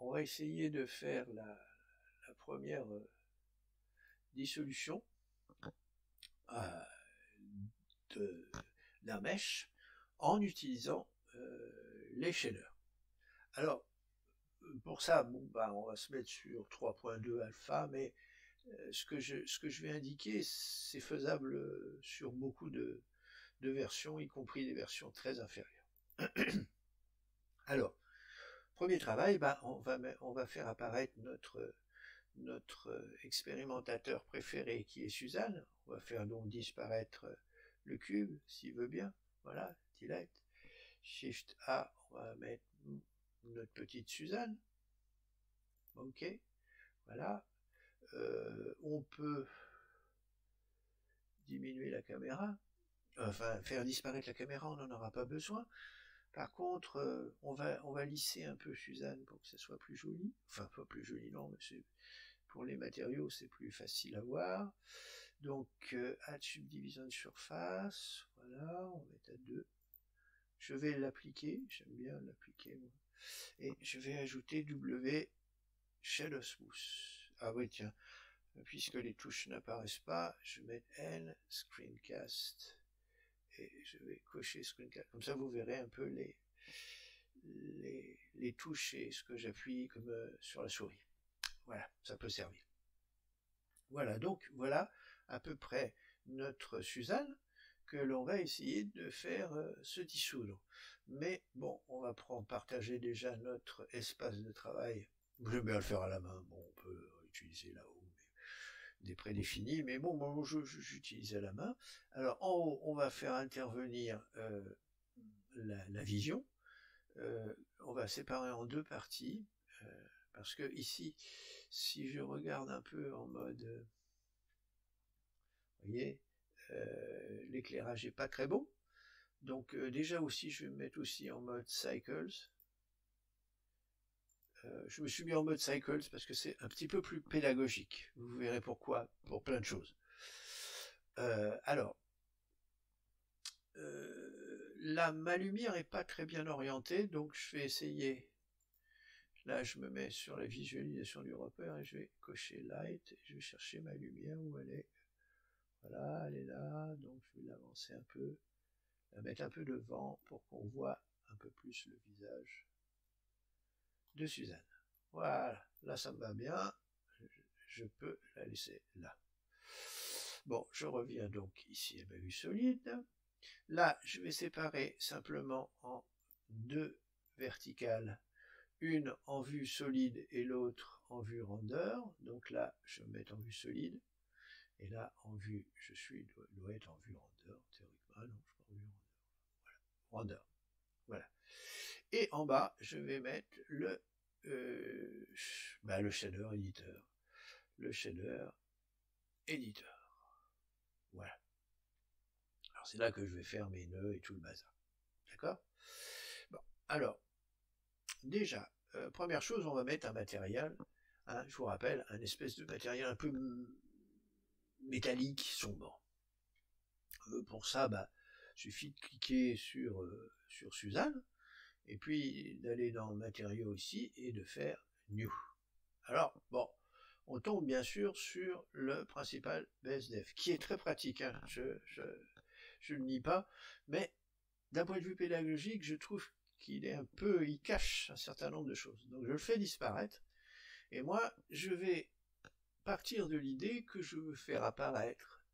on va essayer de faire la première dissolution d'un mesh en utilisant les shaders. Alors, pour ça, bon, bah, on va se mettre sur 3.2 alpha, mais ce que je vais indiquer, c'est faisable sur beaucoup de versions, y compris des versions très inférieures. Alors, premier travail, bah, on va faire apparaître notre expérimentateur préféré qui est Suzanne. On va faire donc disparaître le cube, s'il veut bien. Voilà, delete. Shift A, on va mettre notre petite Suzanne. Ok, voilà. On peut diminuer la caméra, enfin faire disparaître la caméra, on n'en aura pas besoin. Par contre, on va lisser un peu Suzanne pour que ça soit plus joli. Enfin, pas plus joli, non, mais pour les matériaux, c'est plus facile à voir. Donc, add subdivision de surface, voilà, on va mettre à 2. Je vais l'appliquer, j'aime bien l'appliquer, moi. Et je vais ajouter W Shadow Smooth. Ah oui, tiens, puisque les touches n'apparaissent pas, je vais mettre N, Screencast, et je vais cocher Screencast. Comme ça, vous verrez un peu les touches et ce que j'appuie comme sur la souris. Voilà, ça peut servir. Voilà, donc voilà à peu près notre Suzanne que l'on va essayer de faire se dissoudre. Mais bon, on va partager déjà notre espace de travail. J'aime bien le faire à la main. Bon, on peut utiliser là-haut des prédéfinis, mais bon, moi j'utilise à la main. Alors en haut, on va faire intervenir la vision. On va séparer en deux parties, parce que ici, si je regarde un peu en mode, vous voyez, l'éclairage n'est pas très bon. Donc déjà aussi, je vais me mettre aussi en mode cycles. Je me suis mis en mode cycles parce que c'est un petit peu plus pédagogique. Vous verrez pourquoi, pour plein de choses. Alors, là, ma lumière n'est pas très bien orientée, donc je vais essayer. Là, je me mets sur la visualisation du repère et je vais cocher Light. Et je vais chercher ma lumière où elle est. Voilà, elle est là. Donc, je vais l'avancer un peu, la mettre un peu devant pour qu'on voit un peu plus le visage de Suzanne. Voilà, là, ça me va bien. Je peux la laisser là. Bon, je reviens donc ici à ma vue solide. Là, je vais séparer simplement en deux verticales, une en vue solide et l'autre en vue render. Donc là, je vais me mettre en vue solide. Et là, en vue, dois être en vue render, théoriquement. Ah non, je suis pas en vue render. Voilà, render. Voilà. Et en bas, je vais mettre le shader éditeur. Le shader éditeur. Voilà. Alors c'est là que je vais faire mes nœuds et tout le bazar. D'accord? Bon, alors, déjà, première chose, on va mettre un matériel, hein, je vous rappelle, un espèce de matériel un peu métallique, sombre. Pour ça, suffit de cliquer sur Suzanne, et puis d'aller dans matériaux ici, et de faire New. Alors, bon, on tombe bien sûr sur le principal BSDF, qui est très pratique, hein, je ne le nie pas, mais d'un point de vue pédagogique, je trouve qu'il il cache un certain nombre de choses. Donc je le fais disparaître, et moi, je vais partir de l'idée que je veux faire apparaître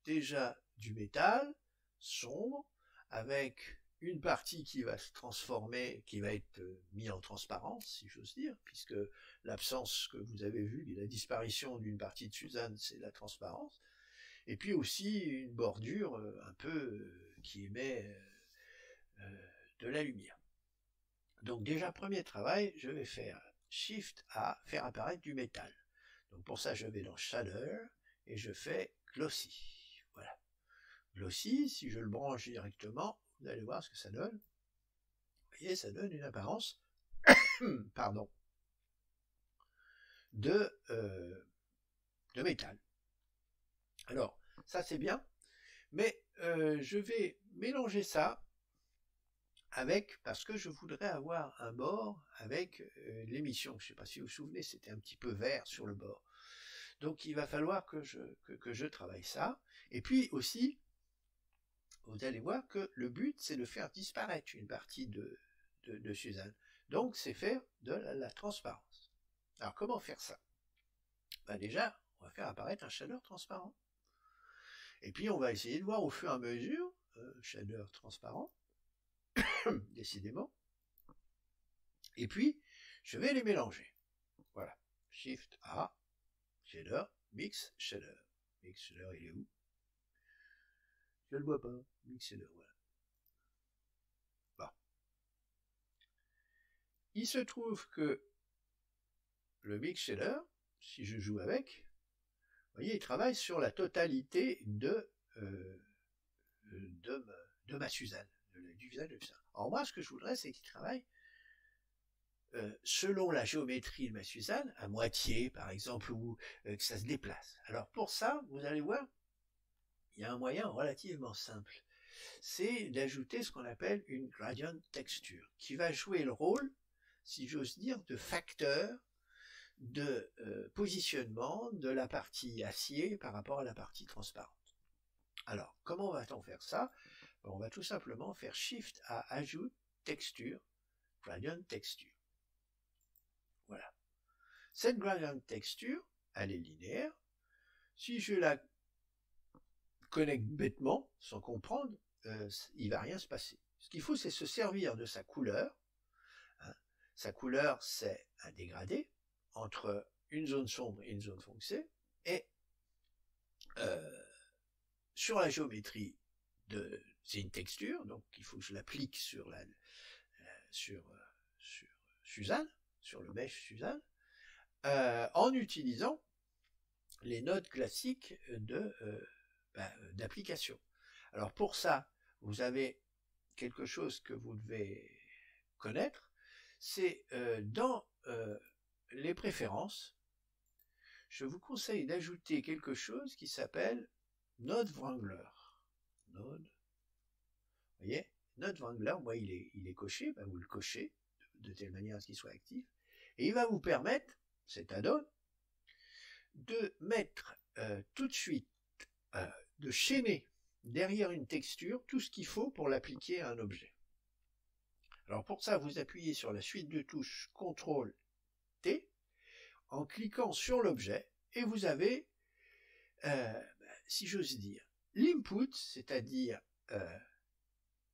déjà du métal sombre, avec une partie qui va se transformer, qui va être mise en transparence, si j'ose dire, puisque l'absence que vous avez vue, la disparition d'une partie de Suzanne, c'est la transparence, et puis aussi une bordure un peu qui émet de la lumière. Donc déjà, premier travail, je vais faire Shift A, faire apparaître du métal. Donc pour ça, je vais dans Shader, et je fais Glossy. Voilà. Glossy, si je le branche directement, vous allez voir ce que ça donne. Vous voyez, ça donne une apparence pardon, de métal. Alors, ça c'est bien, mais je vais mélanger ça parce que je voudrais avoir un bord avec l'émission. Je ne sais pas si vous vous souvenez, c'était un petit peu vert sur le bord. Donc il va falloir que je travaille ça. Et puis aussi, vous allez voir que le but, c'est de faire disparaître une partie de Suzanne. Donc c'est faire de la transparence. Alors comment faire ça? Ben déjà, on va faire apparaître un shader transparent. Et puis on va essayer de voir au fur et à mesure, shader transparent, décidément. Et puis, je vais les mélanger. Voilà. Shift A, shader, mix shader. Mix shader, il est où? Je le vois pas. Mix shader, voilà. Bon. Il se trouve que le mix shader, si je joue avec, vous voyez, il travaille sur la totalité de ma Suzanne, du visage de Suzanne. Alors moi, ce que je voudrais, c'est qu'il travaille selon la géométrie de ma Suzanne, à moitié par exemple, ou que ça se déplace. Alors pour ça, vous allez voir, il y a un moyen relativement simple. C'est d'ajouter ce qu'on appelle une gradient texture, qui va jouer le rôle, si j'ose dire, de facteur de positionnement de la partie acier par rapport à la partie transparente. Alors, comment va-t-on faire ça? On va tout simplement faire Shift à Ajout Texture, Gradient Texture. Voilà. Cette gradient texture, elle est linéaire. Si je la connecte bêtement, sans comprendre, il va rien se passer. Ce qu'il faut, c'est se servir de sa couleur. Hein. Sa couleur, c'est un dégradé entre une zone sombre et une zone foncée. Et sur la géométrie c'est une texture, donc il faut que je l'applique sur Suzanne, sur le mesh Suzanne, en utilisant les nodes classiques d'application. Alors pour ça, vous avez quelque chose que vous devez connaître, c'est dans les préférences, je vous conseille d'ajouter quelque chose qui s'appelle Node Wrangler. Node, vous voyez, Node Wrangler, moi il est coché, ben vous le cochez de telle manière à ce qu'il soit actif, et il va vous permettre, cet add-on, de mettre tout de suite, de chaîner derrière une texture tout ce qu'il faut pour l'appliquer à un objet. Alors pour ça, vous appuyez sur la suite de touches CTRL-T en cliquant sur l'objet et vous avez, si j'ose dire, l'input, c'est-à-dire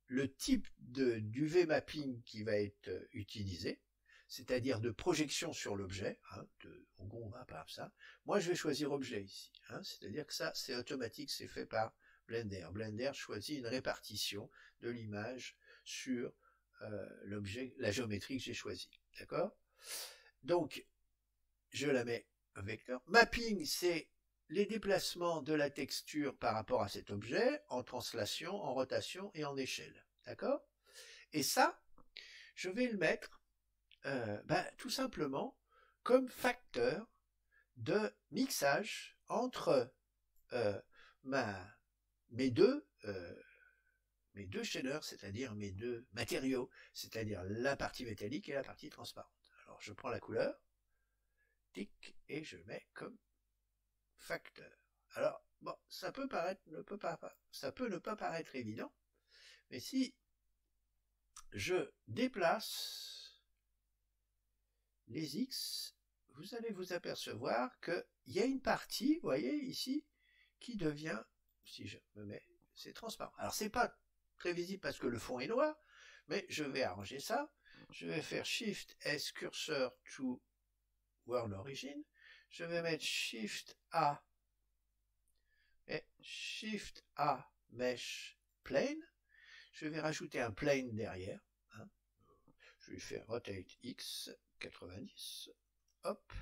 le type d'UV mapping qui va être utilisé, c'est-à-dire de projection sur l'objet, hein, en gros on va pas ça. Moi je vais choisir objet ici, hein, c'est-à-dire que ça c'est automatique, c'est fait par Blender. Blender choisit une répartition de l'image sur l'objet, la géométrie que j'ai choisie, d'accord? Donc je la mets en vecteur. Mapping, c'est les déplacements de la texture par rapport à cet objet, en translation, en rotation et en échelle, d'accord? Et ça, je vais le mettre tout simplement comme facteur de mixage entre mes deux shaders, c'est-à-dire mes deux matériaux, c'est-à-dire la partie métallique et la partie transparente. Alors je prends la couleur, tic, et je mets comme facteur. Alors, bon, ça peut ne pas paraître évident, mais si je déplace les X, vous allez vous apercevoir qu'il y a une partie, vous voyez ici, qui devient, si je me mets, c'est transparent. Alors c'est pas très visible parce que le fond est noir, mais je vais arranger ça. Je vais faire Shift S Cursor to World Origin. Je vais mettre Shift A et Shift A Mesh Plane. Je vais rajouter un plane derrière. Hein. Je vais faire Rotate X 90. Hop.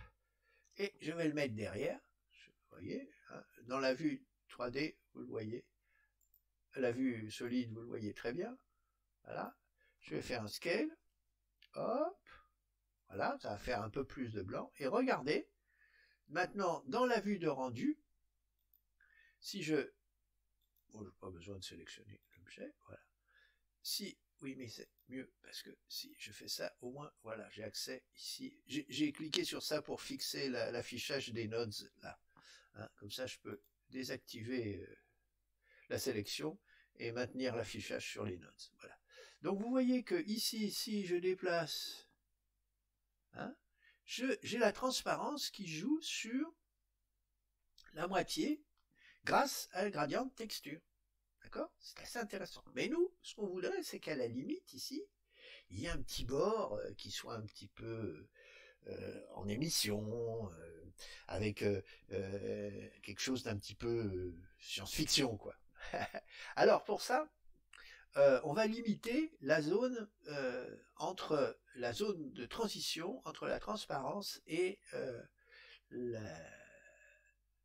Et je vais le mettre derrière. Vous voyez, hein, dans la vue 3D, vous le voyez. La vue solide, vous le voyez très bien. Voilà. Je vais faire un scale. Hop. Voilà, ça va faire un peu plus de blanc. Et regardez, maintenant, dans la vue de rendu, si je... Bon, je n'ai pas besoin de sélectionner l'objet. Voilà. Si oui, mais c'est mieux, parce que si je fais ça, au moins, voilà, j'ai accès ici. J'ai cliqué sur ça pour fixer l'affichage des nodes, là. Hein, comme ça, je peux désactiver la sélection et maintenir l'affichage sur les nodes. Voilà. Donc, vous voyez que ici, si je déplace, hein, j'ai la transparence qui joue sur la moitié grâce à un gradient de texture. D'accord? C'est assez intéressant. Mais nous, ce qu'on voudrait, c'est qu'à la limite, ici, il y ait un petit bord qui soit un petit peu en émission, avec quelque chose d'un petit peu science-fiction, quoi. Alors, pour ça, on va limiter la zone entre la zone de transition, entre la transparence et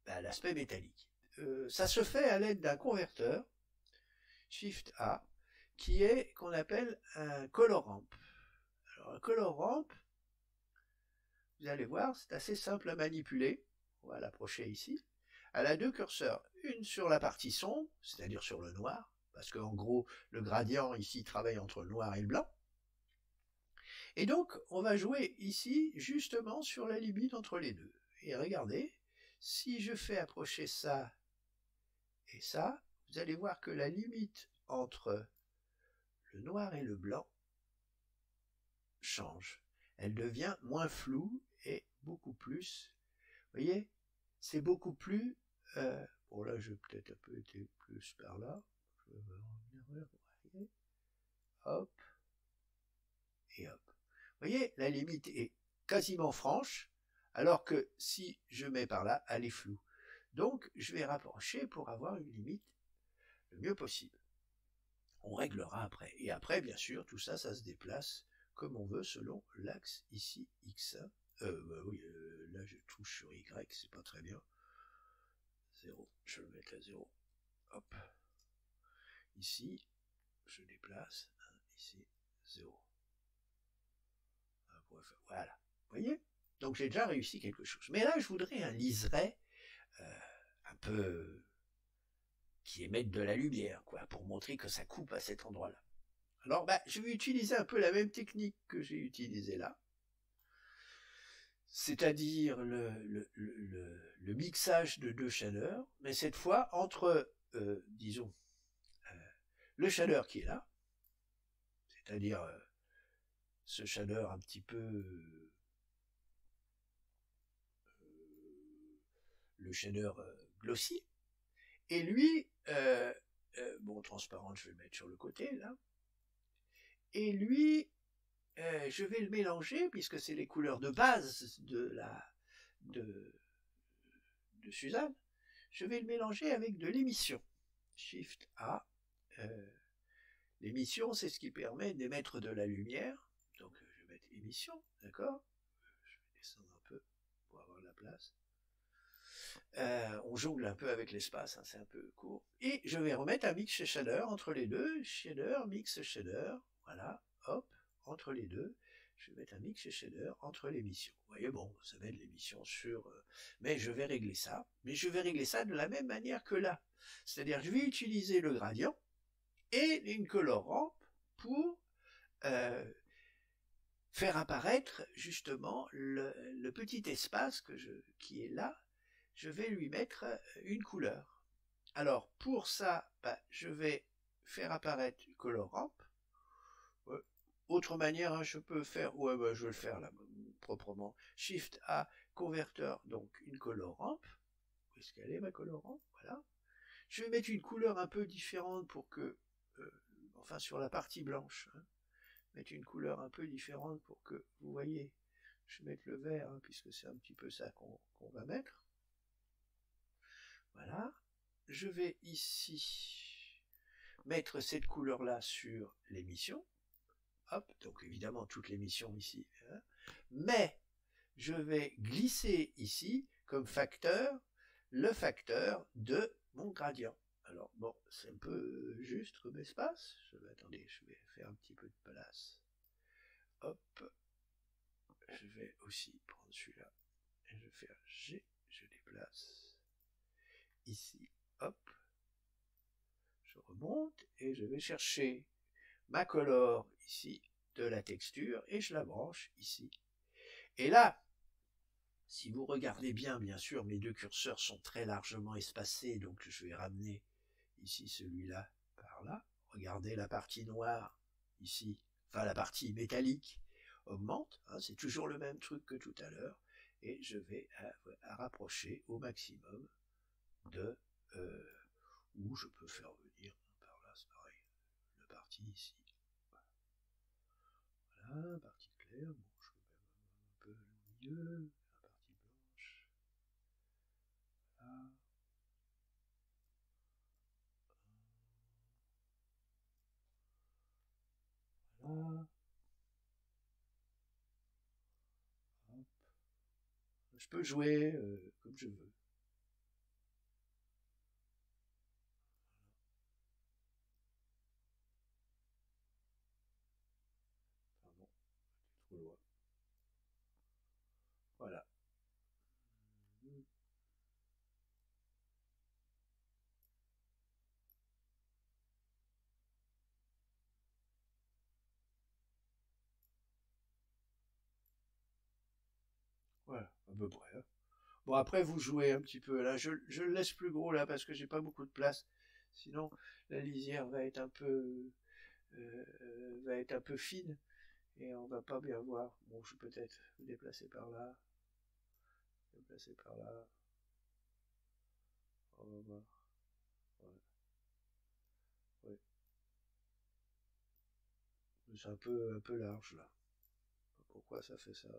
l'aspect métallique. Ça se fait à l'aide d'un converteur, Shift A, qui est qu'on appelle un color ramp. Alors un color ramp, vous allez voir, c'est assez simple à manipuler. On va l'approcher ici. Elle a deux curseurs, une sur la partie sombre, c'est-à-dire sur le noir, parce qu'en gros, le gradient ici travaille entre le noir et le blanc. Et donc, on va jouer ici justement sur la limite entre les deux. Et regardez, si je fais approcher ça et ça, vous allez voir que la limite entre le noir et le blanc change. Elle devient moins floue et beaucoup plus. Vous voyez, c'est beaucoup plus. Bon là, je vais peut-être un peu été plus par là. Je vais revenir. Hop et hop. Vous voyez, la limite est quasiment franche, alors que si je mets par là, elle est floue. Donc, je vais rapprocher pour avoir une limite le mieux possible. On réglera après. Et après, bien sûr, tout ça, ça se déplace comme on veut selon l'axe ici, X1. Oui, là, je touche sur Y, c'est pas très bien. 0, je vais le mettre à 0. Hop. Ici, je déplace. Ici, 0. Voilà. Vous voyez? Donc, j'ai déjà réussi quelque chose. Mais là, je voudrais un liseré un peu qui émette de la lumière, quoi, pour montrer que ça coupe à cet endroit-là. Alors, je vais utiliser un peu la même technique que j'ai utilisée là, c'est-à-dire le mixage de deux shaders, mais cette fois entre, disons, le shader qui est là, c'est-à-dire ce shader un petit peu, le shader glossy, et lui, bon, transparent, je vais le mettre sur le côté, là, et lui, je vais le mélanger, puisque c'est les couleurs de base de Suzanne, je vais le mélanger avec de l'émission. Shift A. L'émission, c'est ce qui permet d'émettre de la lumière. Donc, je vais mettre émission, d'accord? Je vais descendre un peu pour avoir la place. On jongle un peu avec l'espace, hein, c'est un peu court. Et je vais remettre un mix shader entre les deux. Shader, mix shader. Voilà, hop, entre les deux. Je vais mettre un mix shader entre l'émission. Vous voyez, bon, ça met de l'émission sur... mais je vais régler ça. Mais je vais régler ça de la même manière que là. C'est-à-dire, je vais utiliser le gradient et une color ramp pour faire apparaître justement le petit espace qui est là. Je vais lui mettre une couleur. Alors, pour ça, je vais faire apparaître une color ramp. Autre manière, hein, je peux faire, je vais le faire là, proprement. Shift A, converteur, donc une color ramp. Où est-ce qu'elle est, ma color ramp? Voilà. Je vais mettre une couleur un peu différente pour que, enfin sur la partie blanche, hein, mettre une couleur un peu différente pour que, vous voyez, je vais mettre le vert, hein, puisque c'est un petit peu ça qu'on va mettre. Voilà. Je vais ici mettre cette couleur-là sur l'émission. Hop, donc évidemment toute l'émission ici. Hein. Mais je vais glisser ici comme facteur le facteur de mon gradient. Alors bon, c'est un peu juste comme espace. Attendez, je vais faire un petit peu de place. Hop, je vais aussi prendre celui-là. Et je vais faire G, je déplace. Ici, hop. Je remonte et je vais chercher ma color ici de la texture et je la branche ici. Et là, si vous regardez bien, bien sûr, mes deux curseurs sont très largement espacés, donc je vais ramener ici celui-là par là. Regardez la partie noire ici, enfin la partie métallique augmente, hein, c'est toujours le même truc que tout à l'heure, et je vais à rapprocher au maximum de où je peux faire venir par là, c'est pareil, la partie ici. Voilà, partie claire, bon, je vais même un peu le milieu, la partie blanche. Là. Voilà. Hop. Je peux jouer comme je veux. Pardon, trop loin. Voilà. Voilà, à peu près. Hein. Bon, après, vous jouez un petit peu. Là, je le laisse plus gros, là, parce que j'ai pas beaucoup de place. Sinon, la lisière va être un peu fine, et on va pas bien voir. Bon, je peux peut-être me déplacer par là, déplacer par là. On va voir. Ouais. Ouais. C'est un peu large, là. Pourquoi ça fait ça?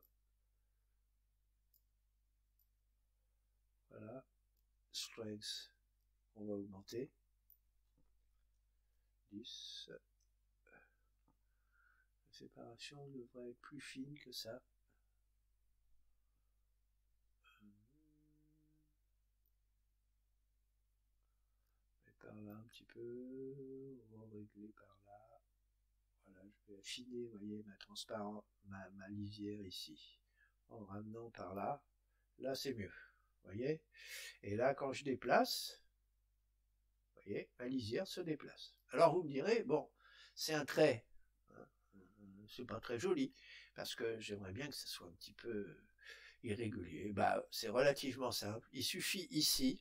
Voilà. Strength. On va augmenter. 10. La séparation devrait être plus fine que ça. Par là un petit peu. On va régler par là. Voilà, je vais affiner, vous voyez, ma transparence, ma lisière ici. En ramenant par là. Là, c'est mieux. Vous voyez? Et là, quand je déplace, vous voyez, ma lisière se déplace. Alors vous me direz, bon, c'est un trait, hein, c'est pas très joli, parce que j'aimerais bien que ça soit un petit peu irrégulier. Bah, c'est relativement simple. Il suffit ici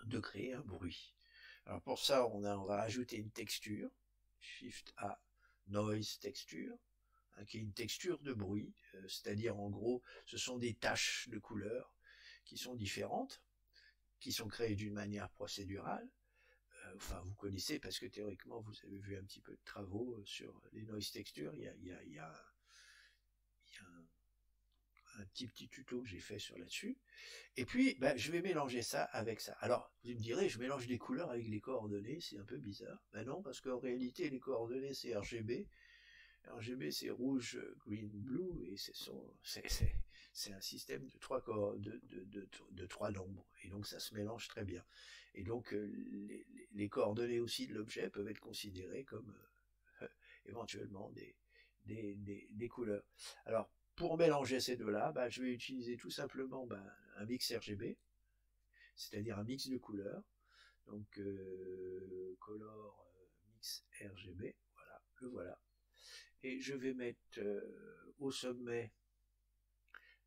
de créer un bruit. Alors pour ça, on va ajouter une texture, Shift A, Noise Texture, hein, qui est une texture de bruit, c'est-à-dire en gros, ce sont des taches de couleurs qui sont différentes, qui sont créées d'une manière procédurale. Enfin, vous connaissez parce que théoriquement, vous avez vu un petit peu de travaux sur les noise textures. Il y a un petit tuto que j'ai fait sur là-dessus. Et puis, ben, je vais mélanger ça avec ça. Alors, vous me direz, je mélange des couleurs avec les coordonnées, c'est un peu bizarre. Ben non, parce qu'en réalité, les coordonnées, c'est RGB. RGB, c'est rouge, green, blue, et c'est un système de trois nombres. Et donc, ça se mélange très bien. Et donc, les coordonnées aussi de l'objet peuvent être considérées comme éventuellement des couleurs. Alors, pour mélanger ces deux-là, bah, je vais utiliser tout simplement un mix RGB, c'est-à-dire un mix de couleurs. Donc, color mix RGB, voilà, le voilà. Et je vais mettre au sommet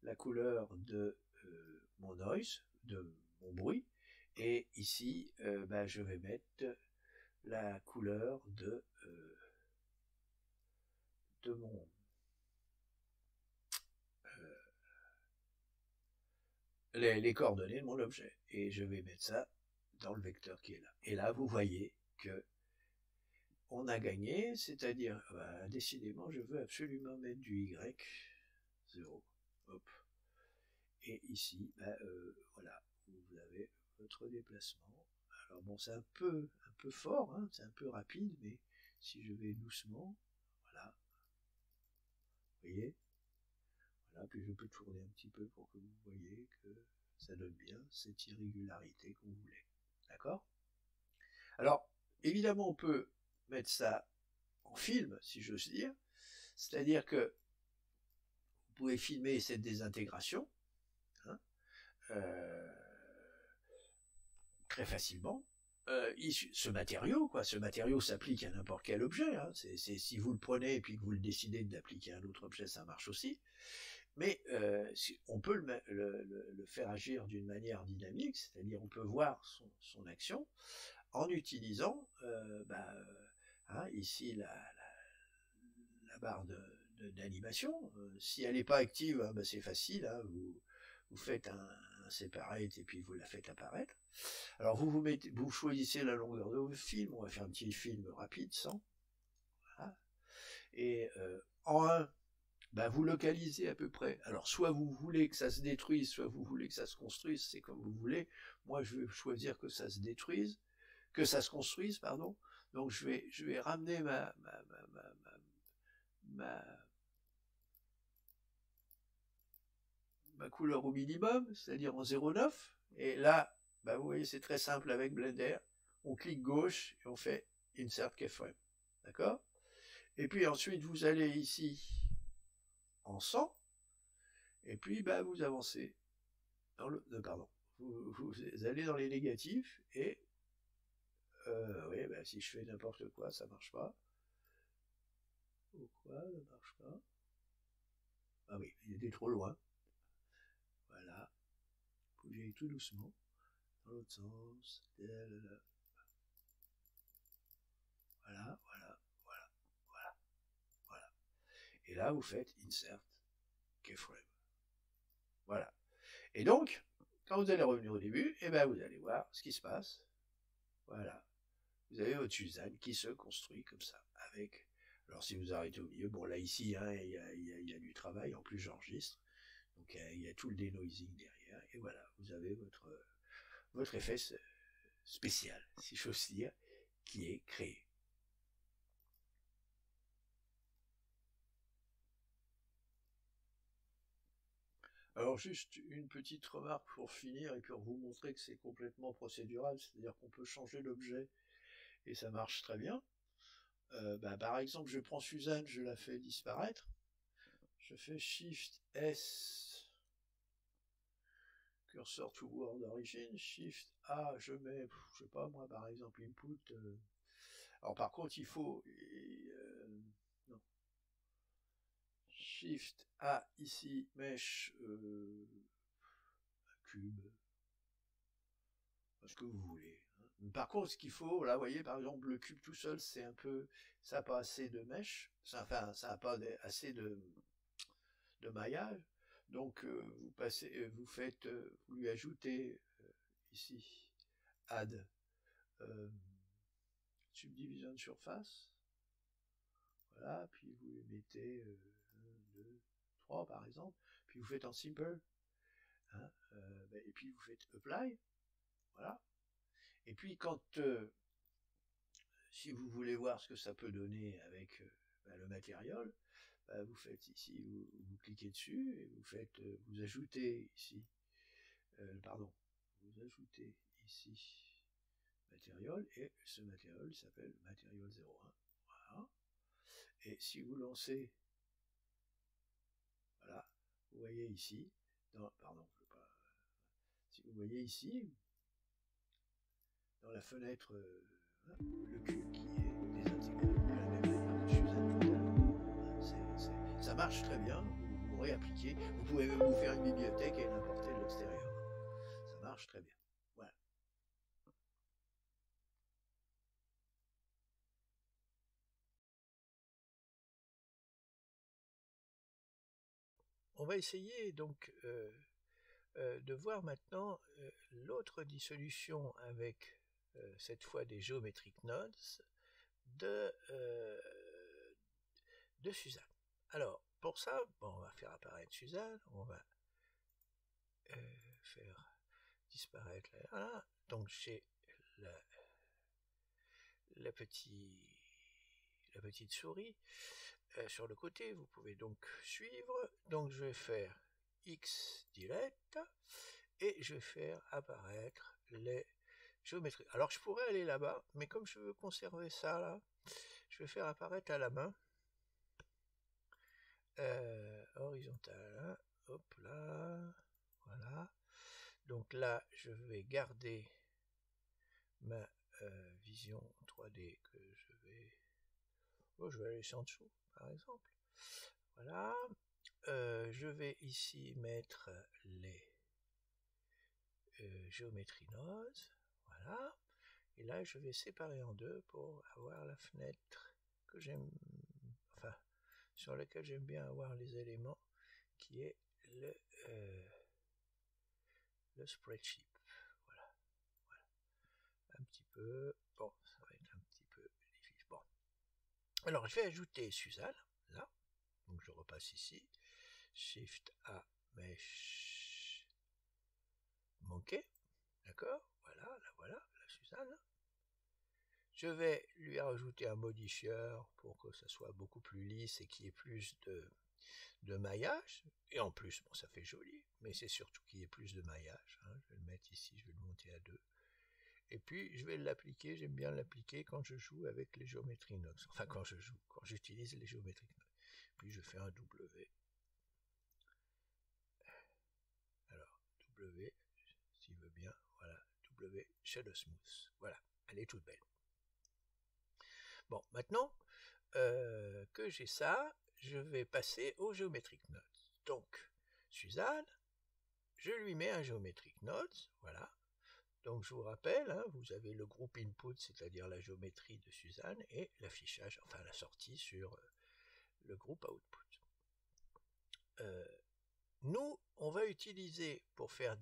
la couleur de mon noise, de mon bruit, et ici, bah, je vais mettre la couleur de mon les coordonnées de mon objet. Et je vais mettre ça dans le vecteur qui est là. Et là, vous voyez que on a gagné, c'est-à-dire, bah, décidément, je veux absolument mettre du Y, 0, hop. Et ici, bah, voilà, vous avez votre déplacement. Alors bon, c'est un peu fort, hein, c'est un peu rapide, mais si je vais doucement, voilà, vous voyez, voilà, puis je peux tourner un petit peu pour que vous voyez que ça donne bien cette irrégularité qu'on voulait. D'accord? Alors, évidemment, on peut mettre ça en film, si j'ose dire, c'est-à-dire que vous pouvez filmer cette désintégration, hein, très facilement. ce matériau, quoi, ce matériau s'applique à n'importe quel objet, hein. Si vous le prenez et puis que vous le décidez de l'appliquer à un autre objet, ça marche aussi. Mais on peut le faire agir d'une manière dynamique, c'est-à-dire on peut voir son action en utilisant ici la barre d'animation. Si elle n'est pas active, hein, c'est facile, hein, vous faites un separate et puis vous la faites apparaître. Alors vous choisissez la longueur de votre film, on va faire un petit film rapide, 100. Voilà. Et en 1, vous localisez à peu près. Alors soit vous voulez que ça se détruise, soit vous voulez que ça se construise, c'est comme vous voulez. Moi je vais choisir que ça se détruise, que ça se construise, pardon. Donc je vais ramener ma couleur au minimum, c'est-à-dire en 0,9. Et là, vous voyez, c'est très simple avec Blender. On clique gauche et on fait Insert Keyframe. D'accord? Et puis ensuite, vous allez ici en 100. Et puis, vous avancez dans le... pardon. Vous allez dans les négatifs et... oui, si je fais n'importe quoi, ça marche pas. Pourquoi ça marche pas? Ah oui, il était trop loin. Voilà. Faut que j'aille tout doucement. Dans l'autre sens. Voilà. Et là, vous faites Insert Keyframe. Voilà. Et donc, quand vous allez revenir au début, vous allez voir ce qui se passe. Voilà. Vous avez votre Suzanne qui se construit comme ça. Avec. Alors, si vous arrêtez au milieu, bon, là, ici, hein, il y a du travail. En plus, j'enregistre. Donc, il y a tout le denoising derrière. Et voilà, vous avez votre effet spécial, si j'ose dire, qui est créé. Alors juste une petite remarque pour finir et pour vous montrer que c'est complètement procédural, c'est-à-dire qu'on peut changer l'objet et ça marche très bien. Par exemple, je prends Suzanne, je la fais disparaître, je fais Shift S, cursor to word origin, Shift A, je mets, je sais pas moi, par exemple input. Alors par contre, il faut non. Shift A ici, mesh, cube, ce que vous voulez. Par contre, ce qu'il faut, là, vous voyez, par exemple, le cube tout seul, c'est un peu, ça n'a pas assez de mèche, enfin, ça n'a pas assez de maillage. Donc, vous lui ajoutez ici, add subdivision de surface. Voilà, puis vous les mettez 1, 2, 3 par exemple, puis vous faites en simple, hein, et puis vous faites apply, voilà. Et puis quand si vous voulez voir ce que ça peut donner avec le matériel, vous faites ici, vous cliquez dessus et vous ajoutez ici, vous ajoutez ici matériel et ce matériel s'appelle matériel 01. Voilà. Et si vous lancez, voilà, vous voyez ici, si vous voyez ici, dans la fenêtre, le cube qui est désintégré de la même manière que Suzanne tout à l'heure. Ça marche très bien, vous réappliquez, vous pouvez même vous faire une bibliothèque et l'importer de l'extérieur. Ça marche très bien. Voilà. On va essayer donc de voir maintenant l'autre dissolution avec cette fois des geometric nodes de Suzanne. Alors, pour ça, on va faire apparaître Suzanne, on va faire disparaître là. Voilà. Donc j'ai la petite souris sur le côté, vous pouvez donc suivre. Donc je vais faire X delete et je vais faire apparaître les géométries. Alors je pourrais aller là-bas, mais comme je veux conserver ça là, je vais faire apparaître à la main. Horizontale, hein. Hop là, voilà. Donc là, je vais garder ma vision 3D que je vais laisser en dessous, par exemple. Voilà. Je vais ici mettre les Geometry Nodes. Voilà. Et là, je vais séparer en deux pour avoir la fenêtre que j'aime, enfin, sur laquelle j'aime bien avoir les éléments, qui est le spreadsheet. Voilà. Un petit peu. Bon, ça va être un petit peu difficile. Bon. Alors, je vais ajouter Suzanne, là. Donc, je repasse ici. Shift A, Mesh, Monkey. D'accord? Voilà, la Suzanne. Je vais lui rajouter un modifieur pour que ça soit beaucoup plus lisse et qu'il y ait plus de maillage. Et en plus, bon, ça fait joli, mais c'est surtout qu'il y ait plus de maillage. Hein. Je vais le mettre ici, je vais le monter à 2. Et puis, je vais l'appliquer, j'aime bien l'appliquer quand je joue avec les Geometry Nodes. Enfin, quand j'utilise les Geometry Nodes. Puis, je fais un W. Alors, W, s'il veut bien, voilà, W, Shadow Smooth. Voilà, elle est toute belle. Bon, maintenant que j'ai ça, je vais passer au Geometric Nodes. Donc, Suzanne, je lui mets un Geometric Nodes, voilà. Donc, je vous rappelle, hein, vous avez le groupe input, c'est-à-dire la géométrie de Suzanne, et l'affichage, enfin la sortie sur le groupe output. Nous, on va utiliser pour faire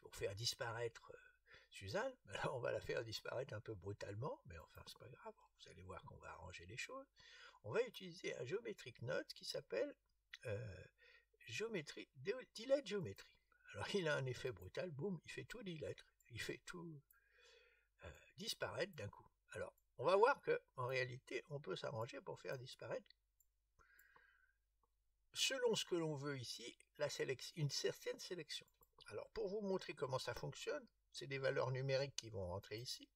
pour faire disparaître Suzanne, alors on va la faire disparaître un peu brutalement, mais enfin c'est pas grave, vous allez voir qu'on va arranger les choses. On va utiliser un Geometric Node qui s'appelle Delete Geometry. Alors il a un effet brutal, boum, il fait tout delete, il fait tout disparaître d'un coup. Alors on va voir que en réalité on peut s'arranger pour faire disparaître, selon ce que l'on veut ici, une certaine sélection. Alors pour vous montrer comment ça fonctionne, c'est des valeurs numériques qui vont rentrer ici.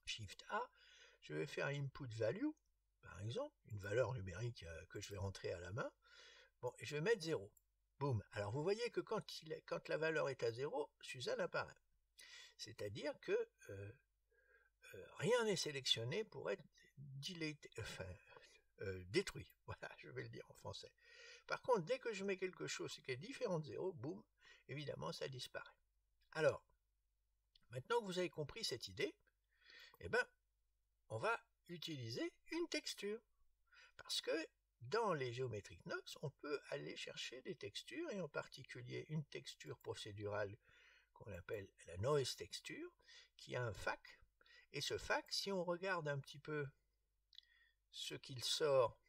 Shift A, je vais faire input value, par exemple, une valeur numérique que je vais rentrer à la main. Bon, et je vais mettre 0. Boum. Alors vous voyez que quand la valeur est à 0, Suzanne apparaît. C'est-à-dire que rien n'est sélectionné pour être détruit. Voilà, je vais le dire en français. Par contre, dès que je mets quelque chose qui est différent de 0, boum, évidemment, ça disparaît. Alors, maintenant que vous avez compris cette idée, eh ben, on va utiliser une texture. Parce que dans les Geometric Nodes, on peut aller chercher des textures, et en particulier une texture procédurale qu'on appelle la noise texture, qui a un FAC. Et ce FAC, si on regarde un petit peu ce qu'il sort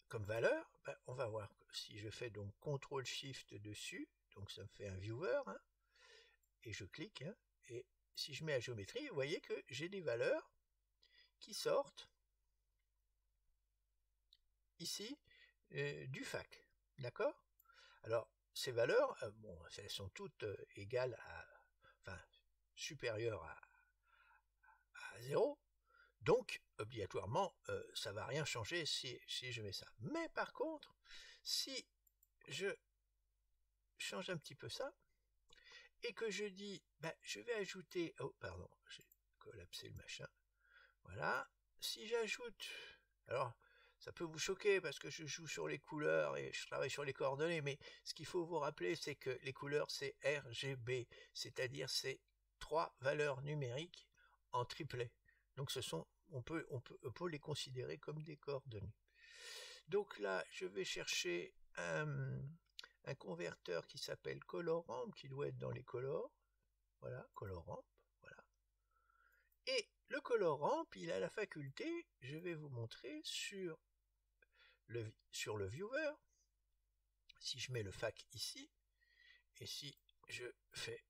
comme valeur, ben, on va voir que si je fais donc CTRL-SHIFT dessus, donc ça me fait un viewer, hein, et je clique, hein, et si je mets à géométrie, vous voyez que j'ai des valeurs qui sortent ici du FAC, d'accord? Alors, ces valeurs, bon, elles sont toutes égales enfin, supérieures à 0, donc, obligatoirement, ça ne va rien changer si je mets ça. Mais par contre, si je change un petit peu ça, et que je dis, ben, je vais ajouter, oh pardon, j'ai collapsé le machin, voilà, si j'ajoute, alors ça peut vous choquer parce que je joue sur les couleurs et je travaille sur les coordonnées, mais ce qu'il faut vous rappeler, c'est que les couleurs c'est RGB, c'est-à-dire c'est 3 valeurs numériques en triplet. Donc on peut les considérer comme des coordonnées. Donc là, je vais chercher un converteur qui s'appelle colorAmp, qui doit être dans les colors. Voilà, colorAmp, voilà. Et le colorAmp, il a la faculté, je vais vous montrer sur le viewer, si je mets le FAC ici, et si je fais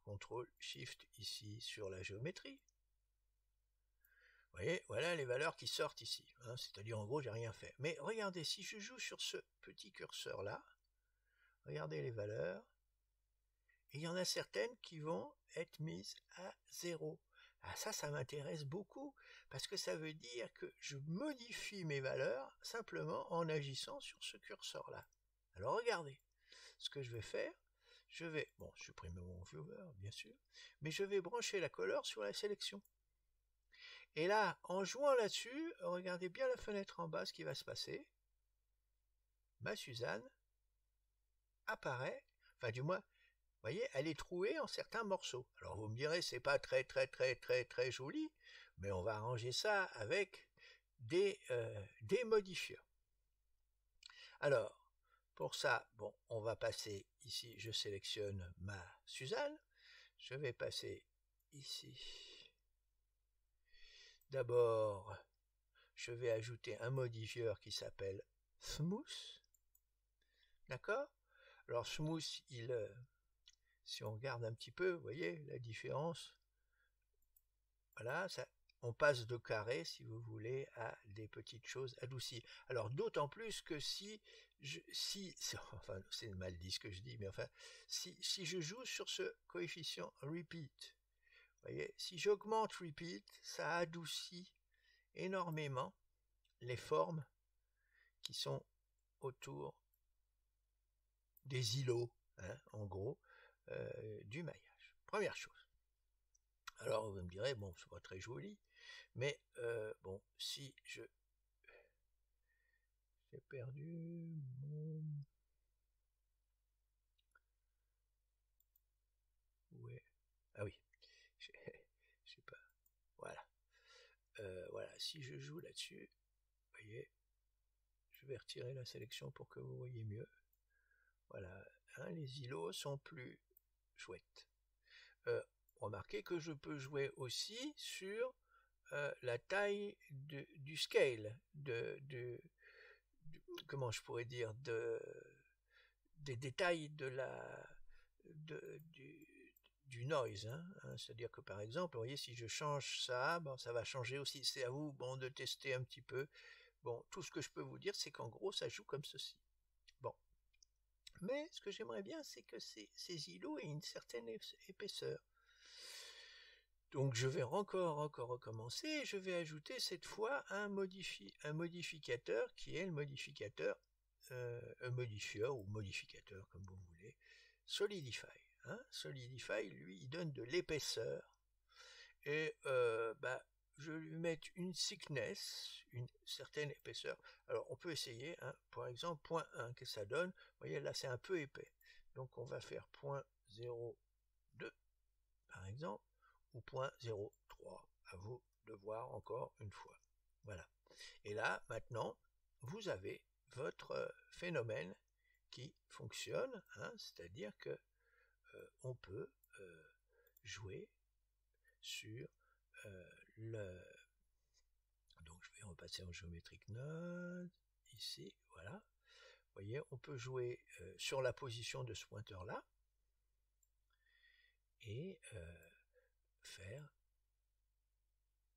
CTRL-SHIFT ici sur la géométrie, vous voyez, voilà les valeurs qui sortent ici, hein, c'est-à-dire en gros j'ai rien fait. Mais regardez, si je joue sur ce petit curseur là, regardez les valeurs, et il y en a certaines qui vont être mises à 0. Ah, ça m'intéresse beaucoup, parce que ça veut dire que je modifie mes valeurs simplement en agissant sur ce curseur là. Alors regardez, ce que je vais faire, je vais, bon, supprimer mon viewer, bien sûr, mais je vais brancher la couleur sur la sélection. Et là, en jouant là-dessus, regardez bien la fenêtre en bas, ce qui va se passer. Ma Suzanne apparaît, enfin du moins, vous voyez, elle est trouée en certains morceaux. Alors vous me direz, c'est pas très joli, mais on va arranger ça avec des modifieurs. Alors, pour ça, bon, on va passer ici, je sélectionne ma Suzanne, je vais passer ici. D'abord, je vais ajouter un modifieur qui s'appelle Smooth. D'accord? Alors Smooth, si on regarde un petit peu, vous voyez la différence. Voilà, ça, on passe de carré, si vous voulez, à des petites choses adoucies. Alors d'autant plus que enfin c'est mal dit ce que je dis, mais enfin, si je joue sur ce coefficient repeat, vous voyez, si j'augmente repeat, ça adoucit énormément les formes qui sont autour des îlots, hein, en gros, du maillage. Première chose. Alors vous me direz, bon, c'est pas très joli, mais bon, si j'ai perdu mon... Ouais. Ah oui, je sais pas. Voilà. Voilà, si je joue là-dessus, vous voyez, je vais retirer la sélection pour que vous voyez mieux. Voilà, hein, les îlots sont plus chouettes. Remarquez que je peux jouer aussi sur la taille du scale, comment je pourrais dire, des détails du noise, hein, c'est-à-dire que par exemple, vous voyez, si je change ça, bon, ça va changer aussi. C'est à vous, bon, de tester un petit peu. Bon, tout ce que je peux vous dire, c'est qu'en gros, ça joue comme ceci. Bon, mais ce que j'aimerais bien, c'est que ces îlots aient une certaine épaisseur. Donc je vais encore recommencer, je vais ajouter cette fois un modificateur qui est le modificateur, un modifieur ou modificateur comme vous voulez, Solidify. Hein. Solidify, lui, il donne de l'épaisseur et je vais lui mettre une thickness, une certaine épaisseur. Alors on peut essayer, hein, par exemple, 0.1, que ça donne. Vous voyez, là c'est un peu épais. Donc on va faire 0.02, par exemple, ou 0.03. À vous de voir encore une fois. Voilà. Et là, maintenant, vous avez votre phénomène qui fonctionne, hein, c'est-à-dire que on peut jouer sur donc je vais repasser en Geometric Node, ici, voilà. Vous voyez, on peut jouer sur la position de ce pointeur-là et faire,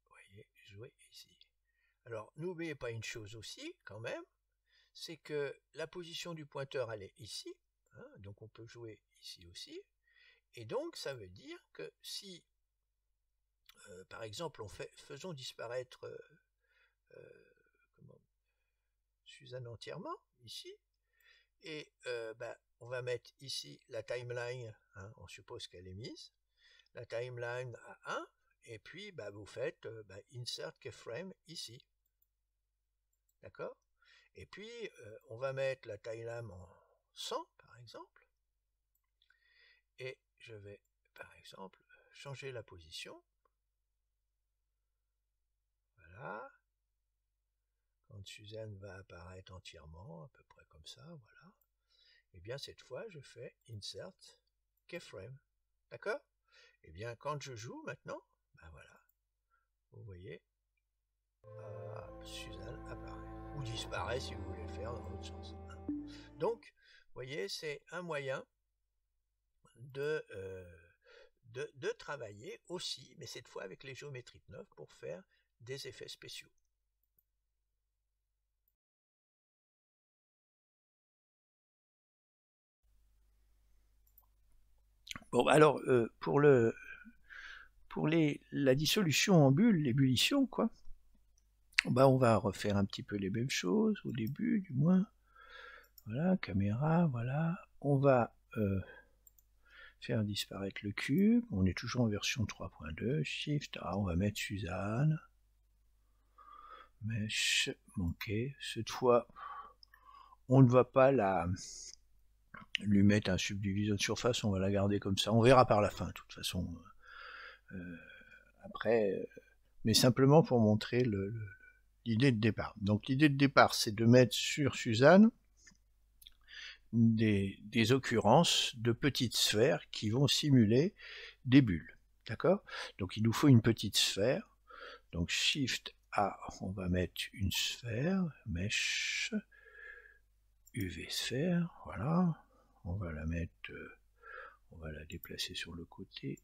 vous voyez, jouer ici. Alors, n'oubliez pas une chose aussi, quand même, c'est que la position du pointeur, elle est ici, hein, donc on peut jouer ici aussi, et donc ça veut dire que si, par exemple, faisons disparaître Suzanne entièrement, ici, et on va mettre ici la timeline, hein, on suppose qu'elle est mise, la timeline à 1, et puis vous faites insert keyframe ici, d'accord? Et puis on va mettre la timeline en 100 par exemple, et je vais par exemple changer la position, voilà, quand Suzanne va apparaître entièrement, à peu près comme ça, voilà, et bien cette fois je fais insert keyframe, d'accord? Et bien quand je joue maintenant, voilà, vous voyez, Suzanne apparaît, ou disparaît si vous voulez le faire dans l'autre sens. Donc, vous voyez, c'est un moyen de travailler aussi, mais cette fois avec les géométries de 9 pour faire des effets spéciaux. Bon, alors, pour la dissolution en bulle, l'ébullition, quoi, on va refaire un petit peu les mêmes choses, au début, du moins. Voilà, caméra, voilà. On va faire disparaître le cube. On est toujours en version 3.2. Shift A, on va mettre Suzanne. Mesh manqué. Cette fois, on ne va pas lui mettre un subdivision de surface, on va la garder comme ça. On verra par la fin, de toute façon. Après, mais simplement pour montrer l'idée de départ. Donc l'idée de départ, c'est de mettre sur Suzanne des occurrences de petites sphères qui vont simuler des bulles. D'accord? Donc il nous faut une petite sphère. Donc Shift A, on va mettre une sphère, Mesh, UV sphère, voilà. On va la mettre, on va la déplacer sur le côté.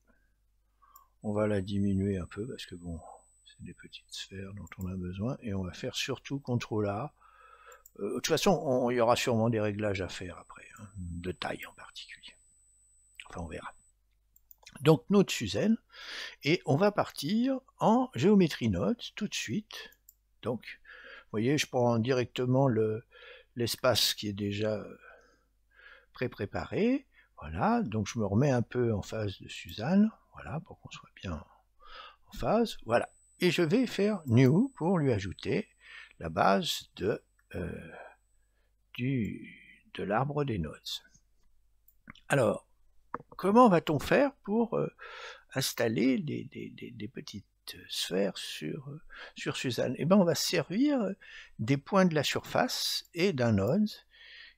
On va la diminuer un peu parce que bon, c'est des petites sphères dont on a besoin. Et on va faire surtout CTRL A. De toute façon, il y aura sûrement des réglages à faire après, hein, de taille en particulier. Enfin, on verra. Donc, notre Suzanne, et on va partir en Geometry Nodes tout de suite. Donc, vous voyez, je prends directement l'espace qui est déjà pré-préparé. Voilà, donc je me remets un peu en face de Suzanne, voilà, pour qu'on soit bien en phase. Voilà, et je vais faire New pour lui ajouter la base de l'arbre des nodes. Alors, comment va-t-on faire pour installer des petites sphères sur Suzanne? Eh bien, on va se servir des points de la surface et d'un node